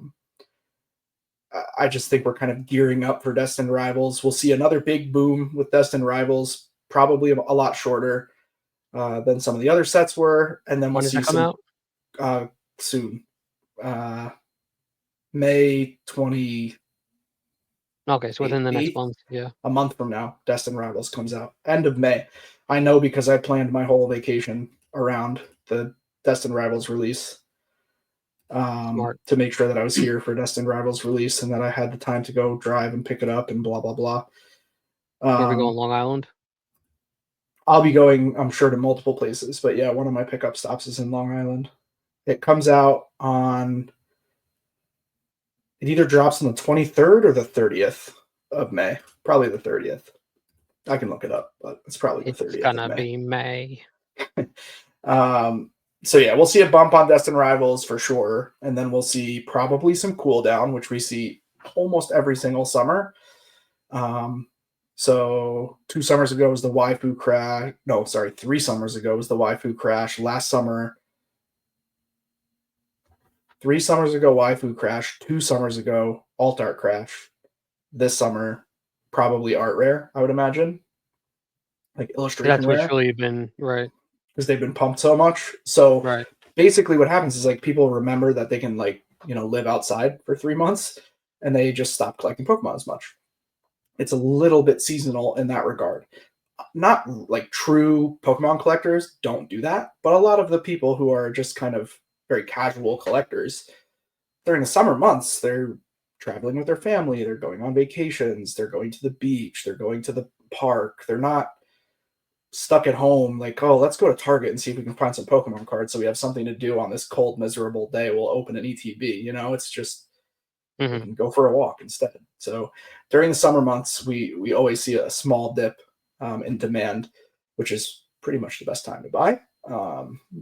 just think we're kind of gearing up for Destined Rivals. We'll see another big boom with Destined Rivals, probably a lot shorter. than some of the other sets were, and then we'll When does see that come some out? soon. May 28th, Okay, so within the next month, yeah. a month from now, Destined Rivals comes out. End of May. I know because I planned my whole vacation around the Destined Rivals release, Smart. to make sure that I was here for Destined Rivals release and that I had the time to go drive and pick it up and blah blah blah. Where we go on Um, Long Island? I'll be going, I'm sure, to multiple places, but yeah, one of my pickup stops is in Long Island. It comes out on. It either drops on the 23rd or the 30th of May. Probably the 30th. I can look it up, but it's probably the It's 30th of gonna May. be May. So yeah, we'll see a bump on Destined Rivals for sure, and then we'll see probably some cooldown, which we see almost every single summer. So 2 summers ago was the waifu crash. No, sorry, 3 summers ago was the waifu crash. Last summer, 3 summers ago, waifu crash. 2 summers ago, alt art crash. This summer, probably art rare, I would imagine, like illustration That's what's rare, really been right. because they've been pumped so much. So Right. basically, what happens is like people remember that they can live outside for 3 months, and they just stop collecting Pokemon as much. It's a little bit seasonal in that regard. Not like true Pokemon collectors don't do that, but a lot of the people who are just kind of very casual collectors during the summer months, they're traveling with their family, they're going on vacations, they're going to the beach, they're going to the park. They're not stuck at home like, oh, let's go to Target and see if we can find some Pokemon cards so we have something to do on this cold, miserable day. We'll open an ETB. It's just they Hmm. can go for a walk instead. So during the summer months, we always see a small dip in demand, which is pretty much the best time to buy.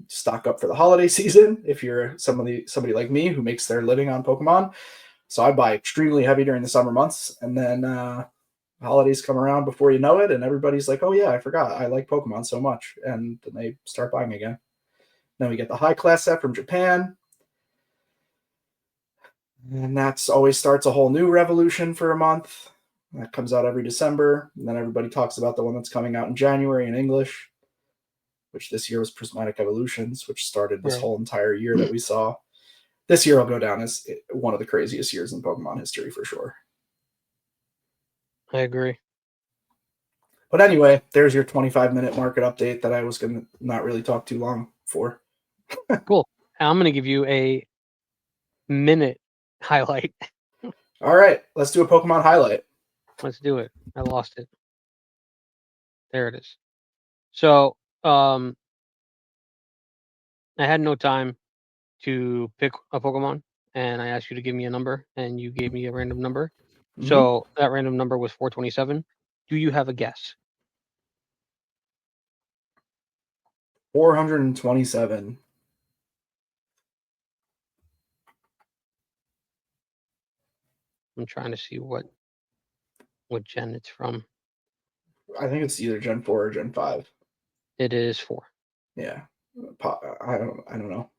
Stock up for the holiday season if you're somebody like me who makes their living on Pokemon. So I buy extremely heavy during the summer months, and then holidays come around before you know it, and everybody's like, "Oh yeah, I forgot I like Pokemon so much," and then they start buying again. Then we get the high class set from Japan, and that's always starts a whole new revolution for a month. That comes out every December, and then everybody talks about the one that's coming out in January in English, which this year was Prismatic Evolutions, which started this Right. whole entire year that we saw. This year will go down as one of the craziest years in Pokemon history for sure. I agree. But anyway, there's your 25-minute market update that I was going to not really talk too long for. Cool. I'm gonna give you a minute highlight. All right, let's do a Pokemon highlight. Let's do it. I lost it. There it is. So, I had no time to pick a Pokemon, and I asked you to give me a number, and you gave me a random number. Mm-hmm. So that random number was 427. Do you have a guess? 427. I'm trying to see what gen it's from. I think it's either Gen 4 or Gen 5. It is 4. Yeah. I don't know.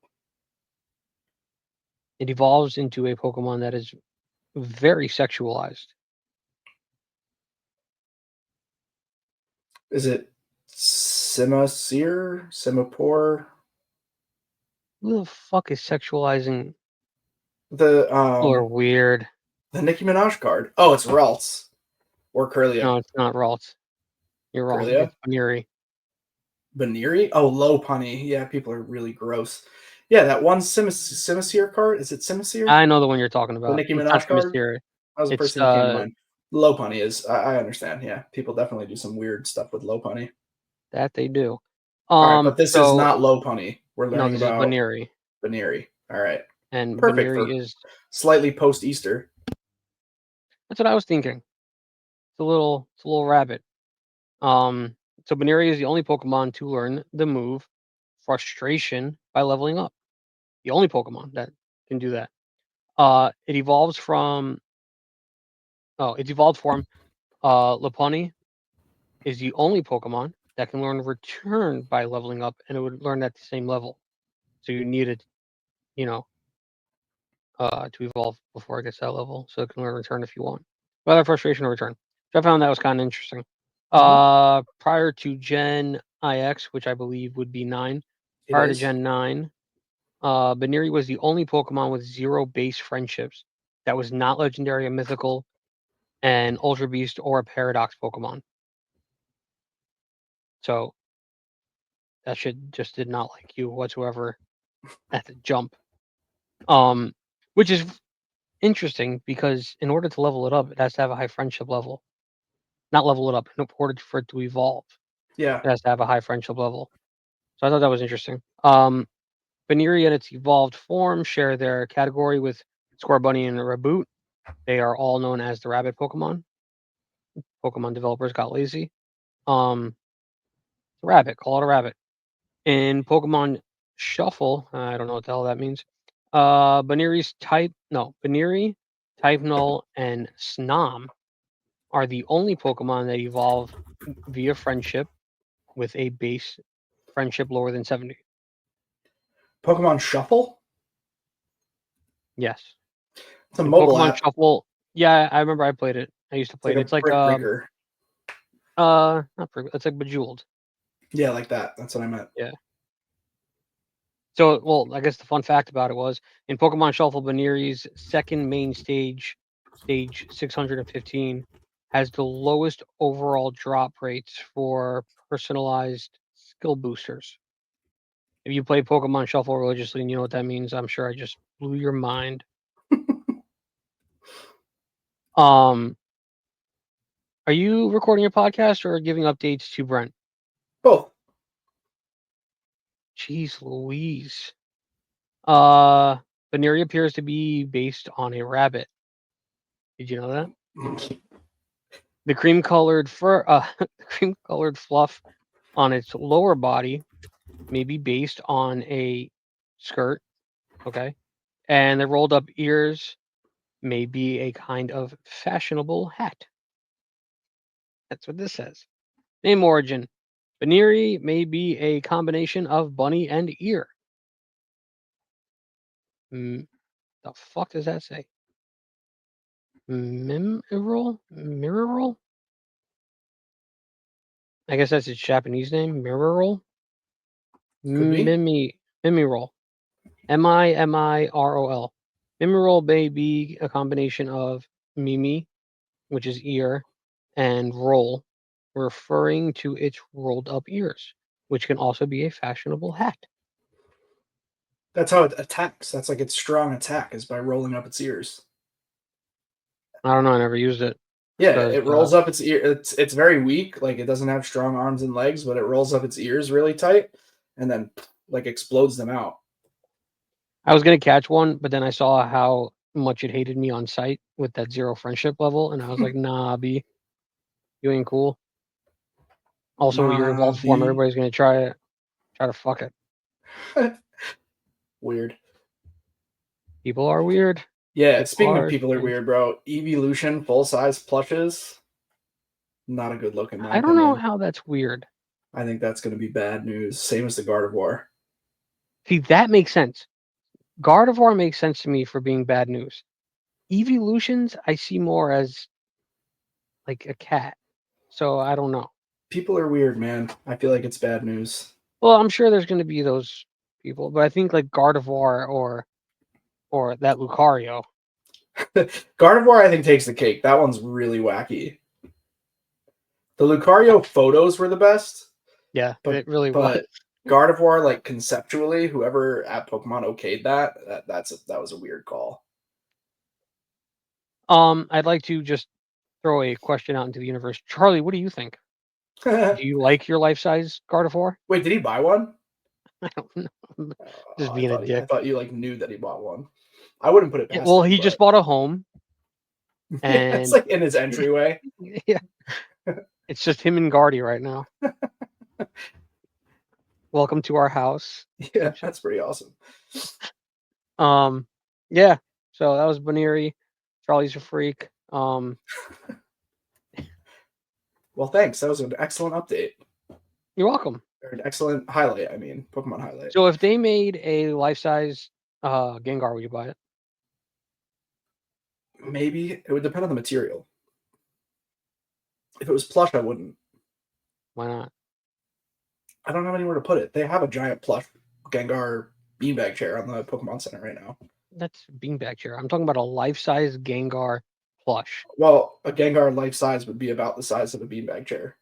It evolves into a Pokemon that is very sexualized. Is it Simisear? Simapore? Who the fuck is sexualizing? The People are weird. the Nicki Minaj card. Oh, it's Ralts or Curlia. No, it's not Ralts. You're wrong. Curlia? It's Baniri. Baniri? Oh, Lopunny. Yeah, people are really gross. Yeah, that one Simisear card. Is it Simisear? I know the one you're talking The about. Nicki It's not Minaj card? Themyscira. That was the It's first thing that came to mind. Lopunny is. I understand. Yeah, people definitely do some weird stuff with Lopunny. that they do. All right, but this is So not Lopunny. We're no, learning this is about Baniri, Baniri. All right, and perfect Baniri for is. slightly post Easter. That's what I was thinking. It's a little rabbit. So Baniri is the only Pokemon to learn the move Frustration by leveling up. The only Pokemon that can do that. It evolves from. Oh, its evolved form. Lopunny is the only Pokemon that can learn Return by leveling up, and it would learn at the same level. So you need it, you know, to evolve before it gets that level, so it can learn Return if you want. Whether Frustration or Return. So I found that was kind of interesting. Prior to Gen IX, which I believe would be 9, It prior to is. Gen 9, Baneri was the only Pokemon with 0 base friendships that was not legendary, a mythical, an Ultra Beast, or a Paradox Pokemon. So that shit just did not like you whatsoever at the jump. Which is interesting because in order to level it up, it has to have a high friendship level. Not level it up, in order for it to evolve, Yeah. it has to have a high friendship level. So I thought that was interesting. Baneri in its evolved form share their category with Scorbunny and Raboot. They are all known as the rabbit Pokemon. Pokemon developers got lazy. Um, Rabbit, call it a rabbit. In Pokemon Shuffle, I don't know what the hell that means. Baneri, Type Null, and Snom are the only Pokemon that evolve via friendship with a base friendship lower than 70. Pokemon Shuffle. Yes. It's a In mobile Pokemon app. Shuffle, yeah, I remember I played it. I used to It's play like it. a It's like brick breaker. it's like Bejeweled. Yeah, like that. That's what I meant. Yeah. So, well, I guess the fun fact about it was in Pokemon Shuffle, Baneri's second main stage, stage 615, has the lowest overall drop rates for personalized skill boosters. If you play Pokemon Shuffle religiously and you know what that means, I'm sure I just blew your mind. Um, are you recording your podcast or giving updates to Brent? Both. Jeez Louise. Uh, Baneri appears to be based on a rabbit. Did you know that? The cream-colored fur, the cream-colored fluff on its lower body may be based on a skirt, okay? And the rolled up ears may be a kind of fashionable hat. That's what this says. Name origin. Baneri may be a combination of bunny and ear. The fuck does that say? Mirror? I guess that's its Japanese name. Mirror? Could be. Mimirol. Mimirol. Mimirol may be a combination of mimi, which is ear, and roll, referring to its rolled up ears, which can also be a fashionable hat. That's how it attacks. That's like its strong attack is by rolling up its ears. I don't know. I never used it Yeah, because it rolls up its ear. It's very weak. Like it doesn't have strong arms and legs, but it rolls up its ears really tight, and then like explodes them out. I was gonna catch one, but then I saw how much it hated me on sight with that 0 friendship level, and I was like, "Nah, B, you ain't cool." Also, your Nah, evolved form, B. everybody's gonna try to fuck it. Weird. People are weird. Yeah, People speaking of are people are strange. weird, bro. Evolution full size plushes, not a good look in my I don't know opinion. how that's weird. I think that's going to be bad news. Same as the Gardevoir. See, that makes sense. Gardevoir makes sense to me for being bad news. Evolutions, I see more as like a cat. So I don't know. People are weird, man. I feel like it's bad news. Well, I'm sure there's going to be those people, but I think like Gardevoir or that Lucario. Gardevoir, I think, takes the cake. That one's really wacky. The Lucario photos were the best, Yeah, but it really was. but Gardevoir, like conceptually, whoever at Pokemon okayed that was a weird call. I'd like to just throw a question out into the universe. Charlie, what do you think? Do you like your life size Gardevoir? Wait, did he buy one? I don't know. Just Oh, being a I dick. thought you like knew that he bought one. I wouldn't put it Yeah, past well, him, he just but bought a home yeah, it's and like in his entryway. yeah, it's just him and Guardy right now. Welcome to our house. Yeah, Type shit. that's pretty awesome. Um, yeah. So that was Baneri. Charlie's a freak. Well, thanks. That was an excellent update. You're welcome. Or an excellent highlight. I mean, Pokemon highlight. So if they made a life size Gengar, would you buy it? Maybe it would depend on the material. If it was plush, I wouldn't. Why not? I don't have anywhere to put it. They have a giant plush Gengar beanbag chair on the Pokemon Center right now. That's beanbag chair. I'm talking about a life-size Gengar plush. Well, a Gengar life size would be about the size of a beanbag chair.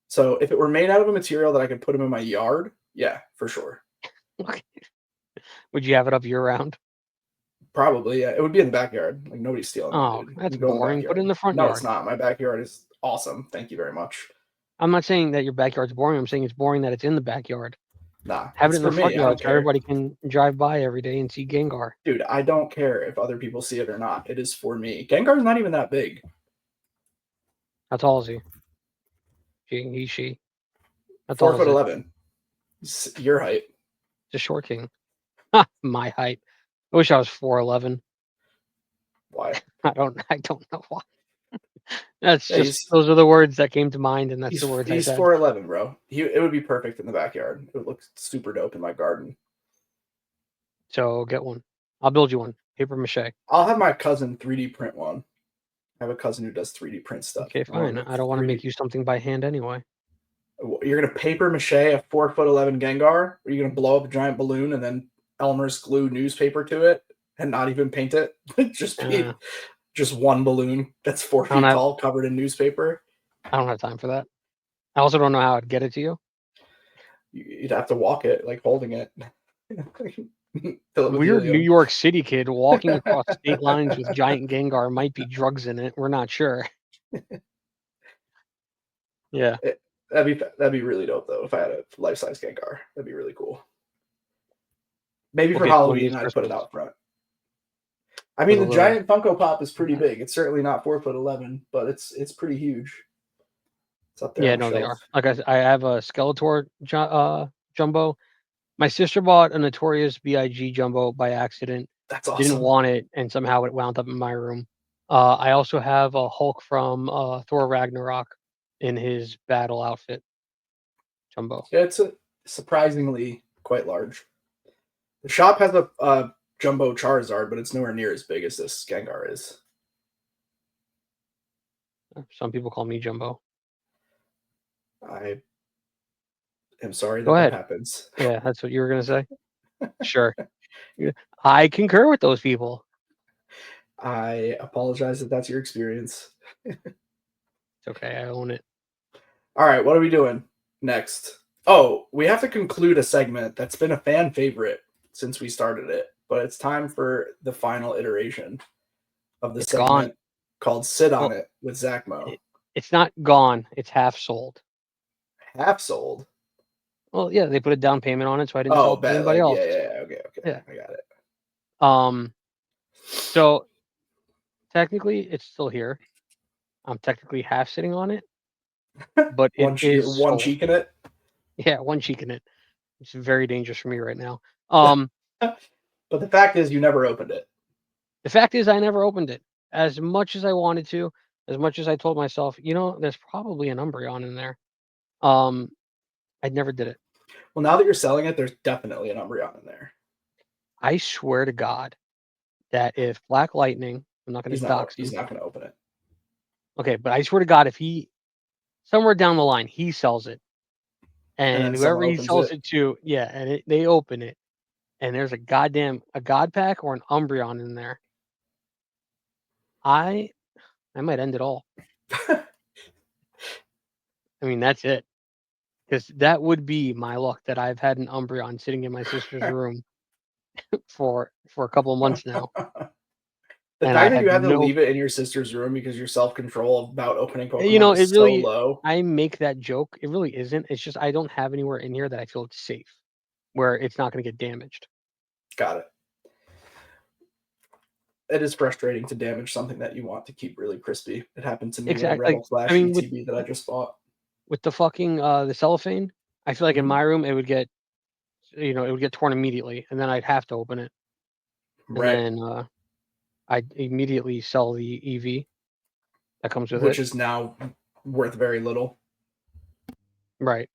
So if it were made out of a material that I could put them in my yard, yeah, for sure. Would you have it up year round? Probably, yeah. It would be in the backyard. Like nobody's stealing that, Oh, dude. that's You go in the boring. Put it in backyard. the front No, it's yard. not. My backyard is awesome. Thank you very much. I'm not saying that your backyard's boring. I'm saying it's boring that it's in the backyard. Nah, Have it it's in the for front me. I yard don't so care. everybody can drive by every day and see Gengar. Dude, I don't care if other people see it or not. It is for me. Gengar's not even that big. How tall is he? She. How Four tall is foot it? 11. Your height. It's a short king. My height. I wish I was 4'11". Why? I don't know why. That's Yeah, just those are the words that came to mind, and that's the words I he's said. 4'11", bro. It would be perfect in the backyard. It would look super dope in my garden. So get one. I'll build you one. Paper mache. I'll have my cousin 3D print one. I have a cousin who does 3D print stuff. Okay, fine. I don't want to make you something by hand anyway. You're gonna paper mache a 4'11" Gengar? Or are you gonna blow up a giant balloon and then Elmer's glue newspaper to it and not even paint it? Just one balloon that's 4 feet tall covered in newspaper. I don't have time for that. I also don't know how I'd get it to you. You'd have to walk it, like holding it. Weird New York City kid walking across state lines with giant Gengar might be drugs in it. We're not sure. Yeah. That'd be really dope though if I had a life size Gengar. That'd be really cool. Maybe for Halloween I'd put it out front. I mean, the giant Funko Pop is pretty big. It's certainly not 4'11", but it's pretty huge. It's up there. Yeah, no, they are. Like I have a Skeletor jumbo. My sister bought a Notorious B.I.G. jumbo by accident. That's awesome. Didn't want it, and somehow it wound up in my room. I also have a Hulk from Thor Ragnarok in his battle outfit jumbo. Yeah, it's surprisingly quite large. The shop has a jumbo Charizard, but it's nowhere near as big as this Gengar is. Some people call me Jumbo. I am sorry that happens. Yeah, that's what you were gonna say. Sure. I concur with those people. I apologize if that's your experience. It's okay. I own it. All right, what are we doing next? Oh, we have to conclude a segment that's been a fan favorite since we started it, but it's time for the final iteration of the segment called "Sit on It" with Zack Mo. It's not gone. It's half sold. Half sold. Well, yeah, they put a down payment on it, so I didn't sell it to anybody else. Yeah, okay, yeah, I got it. So technically, it's still here. I'm technically half sitting on it, but one cheek in it. Yeah, one cheek in it. It's very dangerous for me right now. But the fact is, you never opened it. The fact is, I never opened it. As much as I wanted to, as much as I told myself, there's probably an Umbreon in there. I never did it. Well, now that you're selling it, there's definitely an Umbreon in there. I swear to God that if Black Lightning, I'm not going to dox him. He's not going to open it. Okay, but I swear to God, if he, somewhere down the line, he sells it, and whoever he sells it to, yeah, and they open it, and there's a God Pack or an Umbreon in there, I might end it all. I mean, that's it. Because that would be my luck that I've had an Umbreon sitting in my sister's room for a couple of months now. The fact that you had to leave it in your sister's room because your self-control about opening Pokemon is so low. I make that joke. It really isn't. It's just I don't have anywhere in here that I feel it's safe, where it's not going to get damaged. Got it. It is frustrating to damage something that you want to keep really crispy. It happened to me with a Rebel Flash ETB that I just bought. With the fucking the cellophane, I feel like in my room it would get, it would get torn immediately, and then I'd have to open it. Right. And then I'd immediately sell the EV that comes with it, which is now worth very little. Right.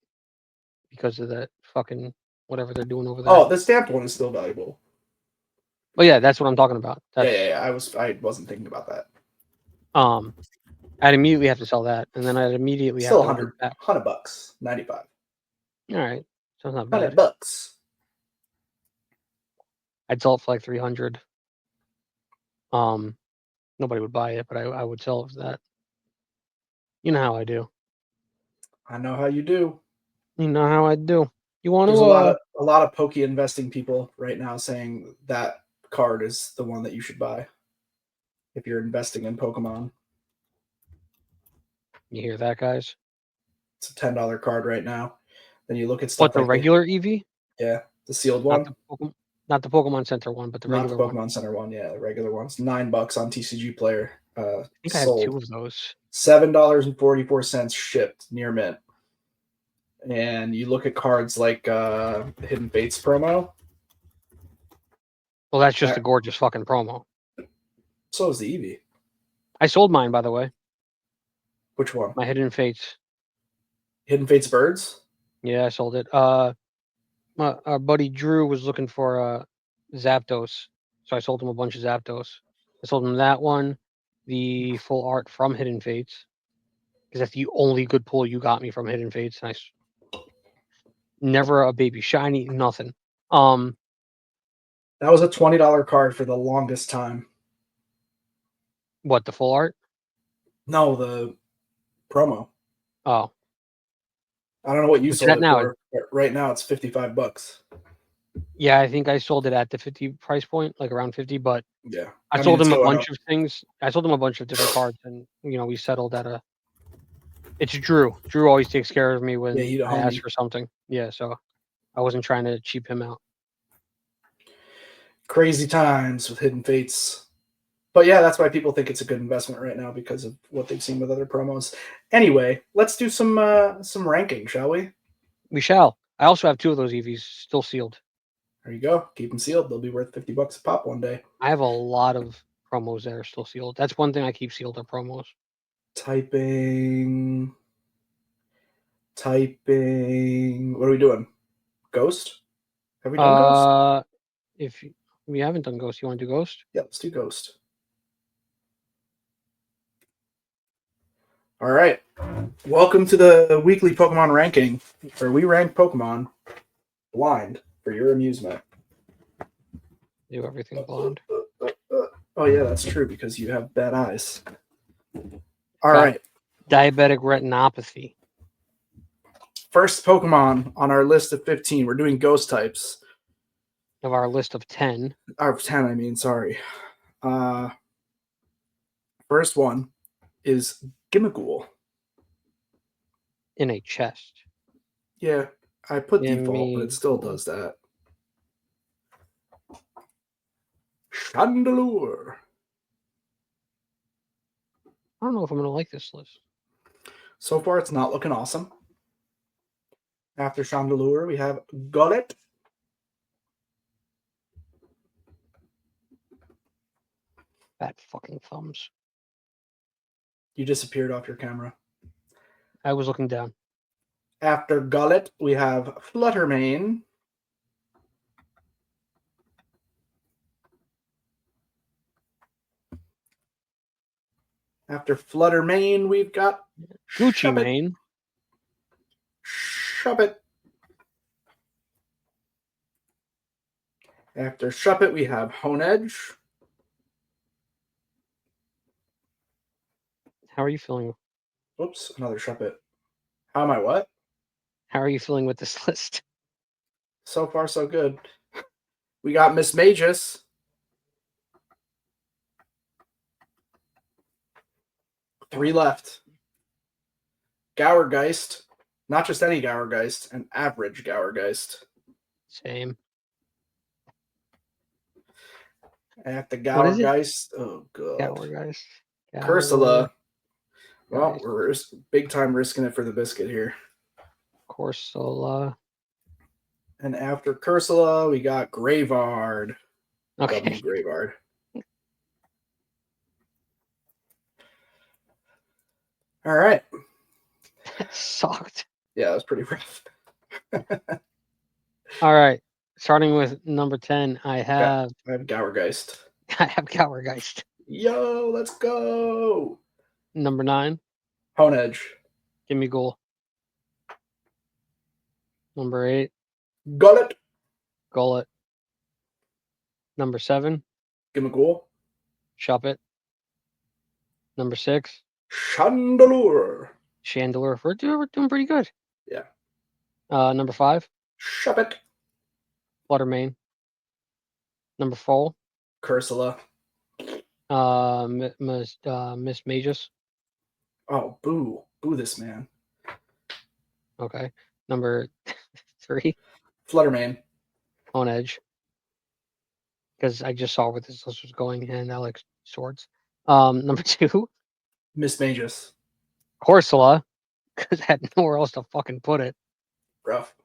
Because of that fucking whatever they're doing over there. Oh, the stamped one is still valuable. Oh yeah, that's what I'm talking about. Yeah. I wasn't thinking about that. I'd immediately have to sell that, and then I'd immediately have Still to order it back. $100, 95. All right, so it's not bad. $100. I'd sell it for like 300. Nobody would buy it, but I would sell it for that. You know how I do. I know how you do. You know how I do. You want There's to a lot of pokey investing people right now saying that card is the one that you should buy if you're investing in Pokemon. You hear that, guys? It's a $10 card right now. Then you look at What, stuff the like regular EV? the sealed Not one, not the Pokemon Center one, but the not the regular one. Pokemon Center one. Yeah, the regular one's $9 on TCG Player. I think I have 2 Sold of those. $7.44 shipped near mint. And you look at cards like Hidden Fates promo. Well, that's just a gorgeous fucking promo. So is the Eevee. I sold mine, by the way. Which one? My Hidden Fates. Hidden Fates Birds? Yeah, I sold it. Our buddy Drew was looking for Zapdos, so I sold him a bunch of Zapdos. I sold him that one, the full art from Hidden Fates, because that's the only good pull you got me from Hidden Fates. And never a baby shiny, nothing. That was a $20 card for the longest time. What, the full art? No, the promo. Oh, I don't know what you sold it now? for. But right now it's $55. Yeah, I think I sold it at the 50 price point, like around 50. But Yeah, I mean, sold him a going bunch up. of things. I sold him a bunch of different cards, and we settled at a. It's Drew. Drew always takes care of me when he's a I ask homie. for something. Yeah, so I wasn't trying to cheap him out. Crazy times with Hidden Fates. But yeah, that's why people think it's a good investment right now because of what they've seen with other promos. Anyway, let's do some ranking, shall we? We shall. I also have 2 of those EVs still sealed. There you go. Keep them sealed. They'll be worth $50 a pop one day. I have a lot of promos that are still sealed. That's one thing I keep sealed are promos. Typing. What are we doing? Ghost? Have we done Ghost? If we haven't done Ghost, you want to do Ghost? Yeah, let's do Ghost. All right. Welcome to the weekly Pokemon ranking, where we rank Pokemon blind for your amusement. Do everything blind. Oh, yeah, that's true because you have bad eyes. All right. Diabetic retinopathy. First Pokemon on our list of 15. We're doing Ghost types. Of our list of 10. Of 10, I mean, sorry. First one is Gimmighoul. In a chest. Yeah, I put default, but it still does that. Chandelure. I don't know if I'm going to like this list. So far, it's not looking awesome. After Chandelure, we have Golett. Fat fucking thumbs. You disappeared off your camera. I was looking down. After Golett, we have Fluttermane. After Fluttermane, we've got Gucci Mane. Shuppet. After Shuppet, we have Honedge. How are you feeling? Oops, another Shuppet. How am I what? How are you feeling with this list? So far, so good. We got Miss Magus. Three left. Gourgeist. Not just any Gourgeist, an average Gourgeist. Same. At the Gourgeist. Oh, God. Gourgeist. Cursula. Well, we're big time risking it for the biscuit here. Corsola. And after Cursula, we got Graveyard. Okay. W Graveyard. All right. That sucked. Yeah, it was pretty rough. All right. Starting with number 10, I have Gourgeist. I have Gourgeist. Yo, let's go. Number 9, Honedge. Gimmighoul. Number 8, Gullet. Gullet. Number 7, Gimmighoul. Shuppet. Number 6, Chandelure. Chandelure. We're doing pretty good. Yeah. Number 5, Shuppet. Fluttermane. Number 4, Cursula. Miss Magus. Oh, boo. Boo this man. Okay. Number 3, Fluttermane. Honedge. Because I just saw where this list was going, and I like swords. Number 2, Miss Magus. Corsola, because I had nowhere else to fucking put it. Rough.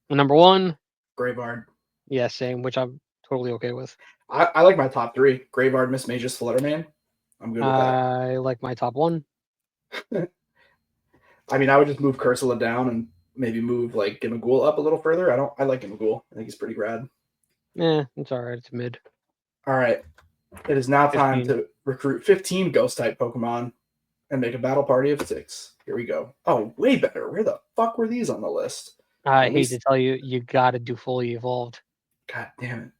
And number 1, Graveyard. yeah, same, which I'm totally okay with. I like my top 3. Graveyard, Miss Magus, Fluttermane. I'm good with that. I like my top 1. I mean, I would just move Cursula down and maybe move like Gimmighoul up a little further. I like Gimmighoul. I think he's pretty rad. It's alright. It's mid. All right. It is now time 15. to recruit 15 ghost type Pokemon and make a battle party of 6. Here we go. Oh, way better. Where the fuck were these on the list? I hate to tell you, you gotta do fully evolved. God damn it.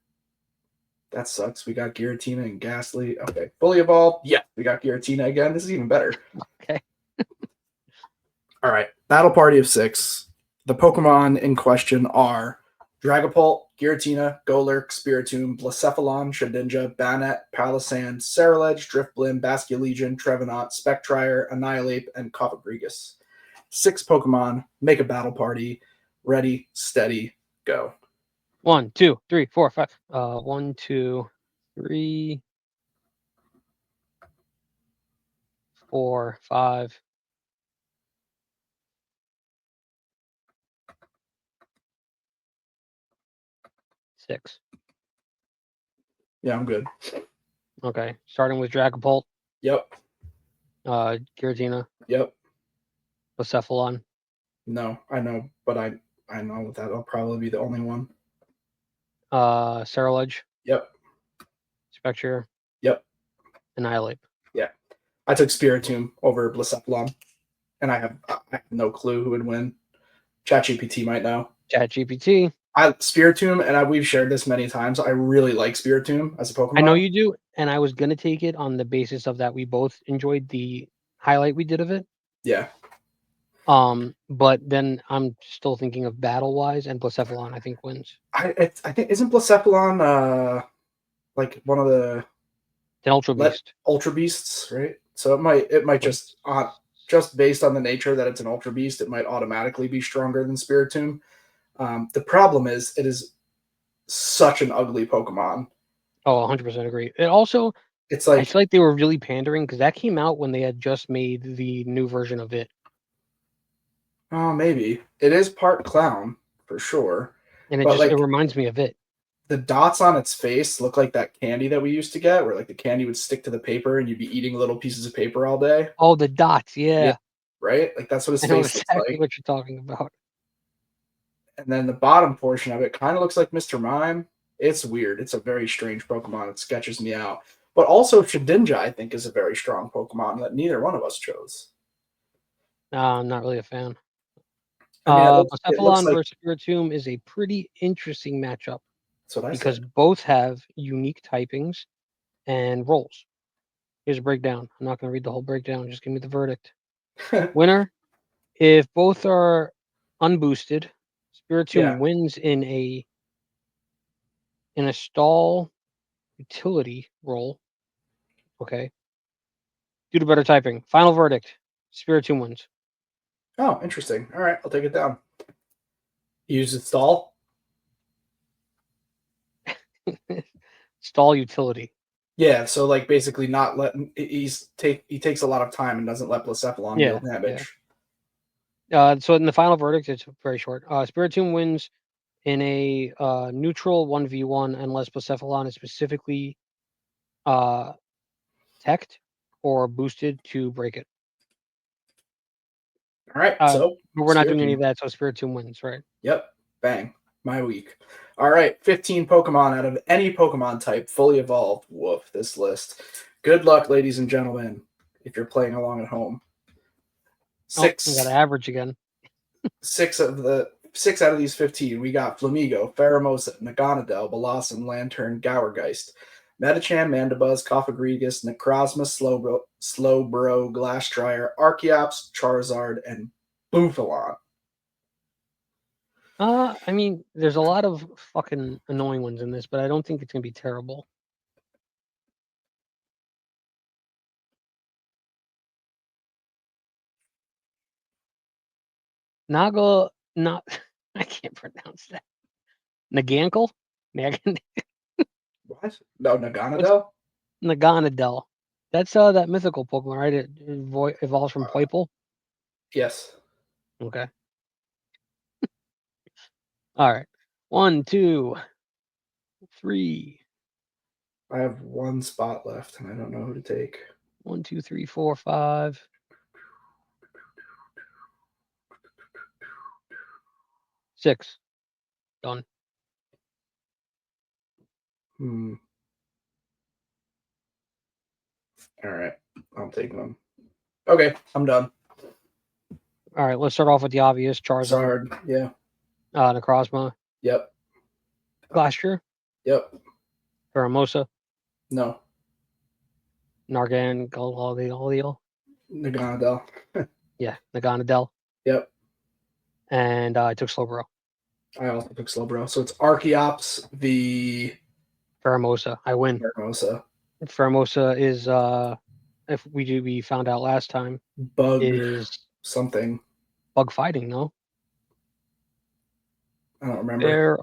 That sucks. We got Giratina and Ghastly. Okay. Fully evolved. Yeah, we got Giratina again. This is even better. Okay. All right. Battle party of 6. The Pokemon in question are Dragapult, Giratina, Golurk, Spiritomb, Blacephalon, Shedinja, Banette, Palisand, Ceruledge, Drifblim, Basculegion, Trevenant, Spectrier, Annihilate, and Cofagrigus. 6 Pokemon. Make a battle party. Ready, steady, go. 1, 2, 3, 4, 5. 1, 2, 3, 4, 5. Six. Yeah, I'm good. Okay. Starting with Dragapult. Yep. Giratina. Yep. Blacephalon. No, I know, but I know that'll probably be the only one. Ceruledge. Yep. Spectrier. Yep. Annihilate. Yeah. I took Spiritomb over Blacephalon, and I have no clue who would win. ChatGPT might know. ChatGPT. Spiritomb, and we've shared this many times. I really like Spiritomb as a Pokemon. I know you do, and I was gonna take it on the basis of that we both enjoyed the highlight we did of it. Yeah. But then I'm still thinking of battle wise, and Blacephalon I think wins. I think isn't Blacephalon like one of the Ultra Beast. Ultra Beasts, right? So it might just based on the nature that it's an Ultra Beast, it might automatically be stronger than Spiritomb. The problem is it is such an ugly Pokemon. Oh, 100% agree. It also, it's like I feel like they were really pandering because that came out when they had just made the new version of it. Oh, maybe it is part clown for sure, and it reminds me of it. The dots on its face look like that candy that we used to get, where like the candy would stick to the paper and you'd be eating little pieces of paper all day. Oh, the dots, yeah. Right? Like that's what his I know face exactly looks like. What you're talking about. And then the bottom portion of it kind of looks like Mr. Mime. It's weird. It's a very strange Pokemon. It sketches me out. But also Shedinja, I think, is a very strong Pokemon that neither one of us chose. I'm not really a fan. I mean, Blacephalon versus Spiritomb is a pretty interesting matchup. That's what I because said. both have unique typings and roles. Here's a breakdown. I'm not going to read the whole breakdown. Just give me the verdict. Winner: if both are unboosted, Spiritomb wins in a stall utility role. Okay. Due to better typing. Final verdict: Spiritomb wins. Oh, interesting. All right, I'll take it down. Use its stall. Stall utility. Yeah, so like basically not letting he takes a lot of time and doesn't let Blacephalon deal damage. Yeah. So in the final verdict, it's very short. Spiritomb wins in a neutral 1v1 unless Blacephalon is specifically teched or boosted to break it. All right, so but we're not doing any of that, so Spiritomb wins, right? Yep, bang, my week. All right, 15 Pokemon out of any Pokemon type fully evolved. Woof, this list. Good luck, ladies and gentlemen. if you're playing along at home. Oh, we got Six average again. six out of these 15, we got Flamigo, Pheromosa, Naganadel, Bellossom, Lantern, Gourgeist, Metacham, Mandibuzz, Coffagrigus, Necrozma, Slowbro, Glassdryer, Archeops, Charizard, and Bufalon. I mean, there's a lot of fucking annoying ones in this, but I don't think it's gonna be terrible. Naga, not I can't pronounce that. Nagankle? What? No, What's Naganadel? Naganadel? That's that mythical Pokemon, right? It evolves from Poipole. Yes. Okay. All right. 1, 2, 3. I have one spot left, and I don't know who to take. 1, 2, 3, 4, 5. 6. Done. All right. I'll take them. Okay, I'm done. All right, let's start off with the obvious Charizard. Yeah. Necrozma. Yep. Glastrier. Yep. Pheromosa. No. Nargan. Galil. Naganadel. Yeah, Naganadel. Yep. And I took Slowbro. I also took Slowbro. So it's Archeops v. Pheromosa. I win. Pheromosa. Pheromosa is if we found out last time, Bug is something. bug fighting, no? I don't remember.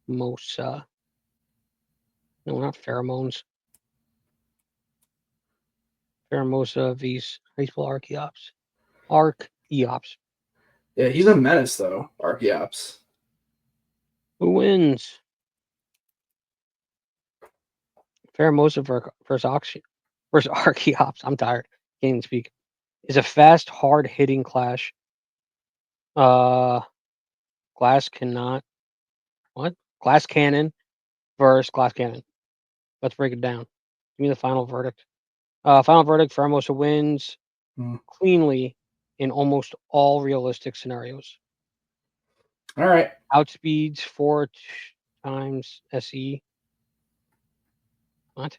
Pheromosa. No, not pheromones. Pheromosa vs. How do you spell Archeops? Archeops. Yeah, he's a menace though, Archeops. Who wins? Pheromosa versus Archeops. I'm tired. Can't even speak. Is a fast, hard-hitting clash. Glass cannot. What? Glass cannon versus glass cannon. Let's break it down. Give me the final verdict. Final verdict: Pheromosa wins cleanly in almost all realistic scenarios. All right. Outspeeds 4 times SE. What?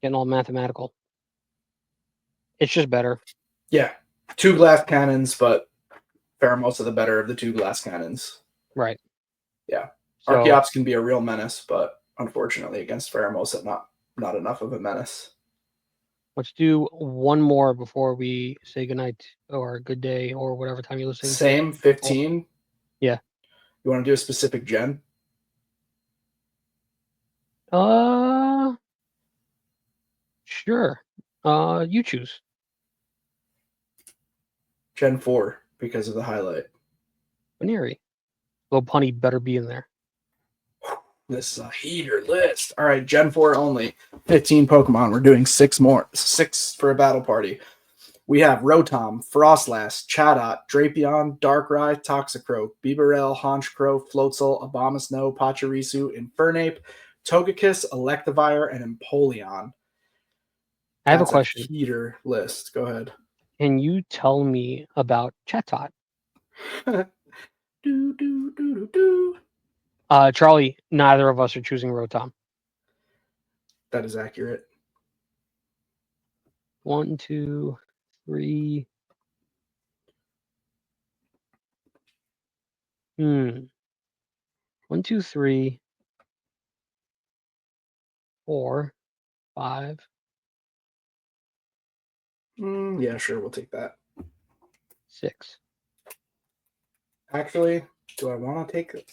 Getting all mathematical. It's just better. Yeah. 2 glass cannons, but Pheromosa the better of the 2 glass cannons. Right. Yeah. So, Archeops can be a real menace, but unfortunately against Pheromosa, not enough of a menace. Let's do one more before we say goodnight or good day or whatever time you're listening. Same 15? Yeah. You want to do a specific gen? Sure. You choose. Gen 4 because of the highlight. Venery. Little punny better be in there. This is a heater list. All right, Gen 4 only. 15 Pokemon. We're doing 6 more. 6 for a battle party. We have Rotom, Frostlass, Chatot, Drapion, Darkrai, Toxicroak, Bibarel, Honchkrow, Floatzel, Abomasnow, Pachirisu, Infernape, Togekiss, Electivire, and Empoleon. I have a question. Heater list. Go ahead. Can you tell me about Chatot? Charlie, neither of us are choosing Rotom. That is accurate. 1, 2, 3. 1, 2, 3, 4, 5. Yeah, sure, we'll take that. 6. Actually, do I want to take this?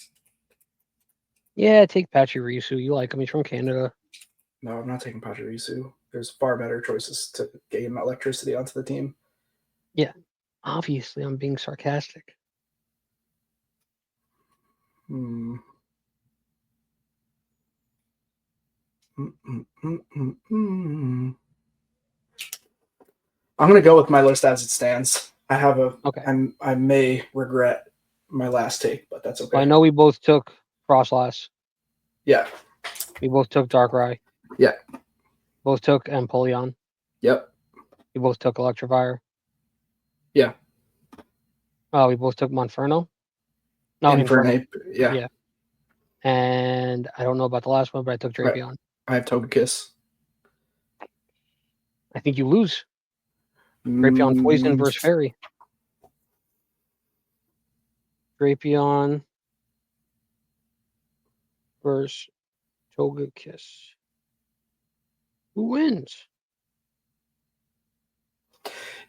Yeah, take Pachirisu. You like him. He's from Canada. No, I'm not taking Pachirisu. There's far better choices to gain electricity onto the team. Yeah, obviously I'm being sarcastic. I'm going to go with my list as it stands. I have I may regret my last take, but that's okay. I know we both took Frostlass. Yeah. We both took Darkrai. Yeah. Both took Empoleon. Yep. We both took Electivire. Yeah. We both took Monferno. No, Inferno. Infernape. Yeah. Yeah. And I don't know about the last one, but I took Right. Drapion. I have Togekiss. I think you lose. Drapion Poison Mm, versus Fairy. Drapion versus Togekiss. Who wins?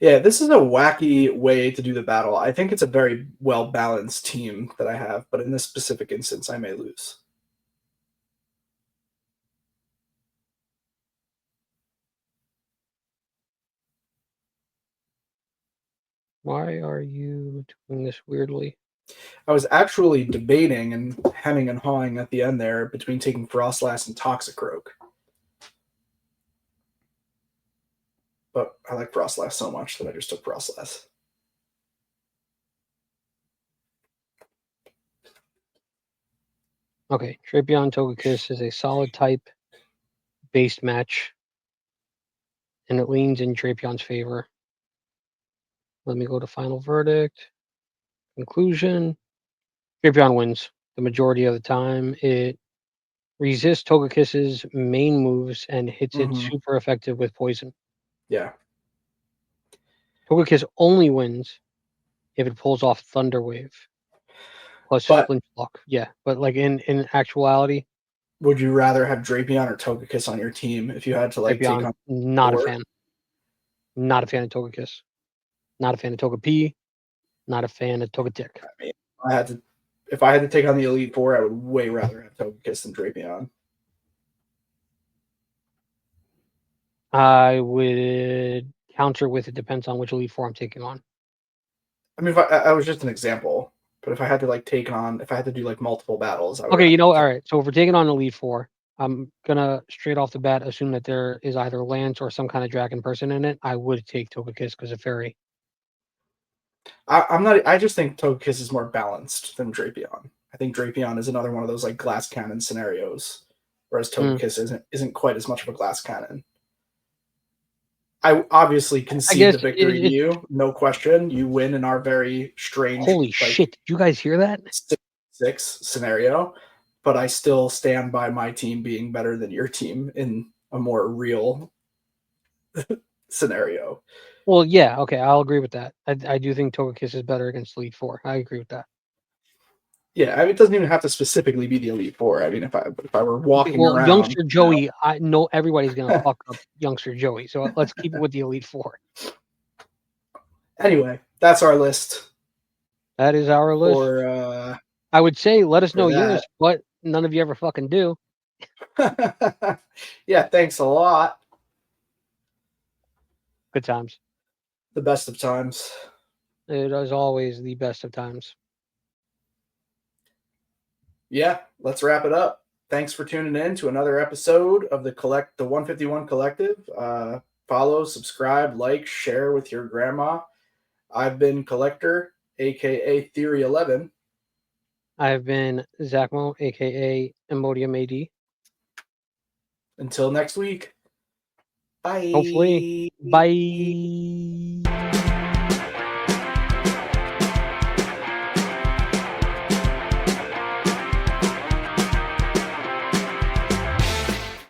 yeah, this is a wacky way to do the battle. I think it's a very well balanced team that I have, but in this specific instance, I may lose. Why are you doing this weirdly? I was actually debating and hemming and hawing at the end there between taking Frostlass and Toxicroak. But I like Frostlass so much that I just took Frostlass. Okay, Drapion Togekiss is a solid type based match, and it leans in Drapion's favor. Let me go to final verdict. Conclusion. Drapion wins the majority of the time. It resists Togekiss's main moves and hits it Mm-hmm. super effective with poison. Yeah. Togekiss only wins if it pulls off Thunder Wave plus But Flinch Lock. Yeah, but like in actuality, would you rather have Drapion or Togekiss on your team if you had to like take Drapion, on not a 4? fan. Not a fan of Togekiss. Not a fan of Togepi. Not a fan of Togetic. I mean, if I had to take on the Elite Four, I would way rather have Togekiss than Drapion. I would counter with it depends on which Elite Four I'm taking on. I mean, if I was just an example, but if I had to like if I had to do like multiple battles, I would Okay, rather all take. right. So if we're taking on Elite Four, I'm gonna straight off the bat assume that there is either Lance or some kind of dragon person in it. I would take Togekiss because of Fairy. I'm not. I just think Togekiss is more balanced than Drapion. I think Drapion is another one of those like glass cannon scenarios, whereas Hmm. Togekiss isn't quite as much of a glass cannon. I obviously I concede guess the victory to you, no question. You win in our very strange holy like shit! Did you guys hear that? 6 scenario, but I still stand by my team being better than your team in a more real scenario. Well, yeah. Okay, I'll agree with that. I do think Togekiss is better against Elite Four. I agree with that. Yeah, I mean, it doesn't even have to specifically be the Elite Four. I mean, if I were Okay, walking well, around, youngster Joey, I know everybody's gonna fuck up youngster Joey, so let's keep it with the Elite Four. Anyway, that's our list That is our list. for I would say let us know yours, that. but none of you ever fucking do. Yeah, thanks a lot. Good times. The best of times. It is always the best of times. Yeah, let's wrap it up. Thanks for tuning in to another episode of the 151 Collective. Follow, subscribe, like, share with your grandma. I've been Collector, aka Theory 11. I have been Zack Mo, aka Imodium AD. Until next week. Hopefully. Bye. Bye.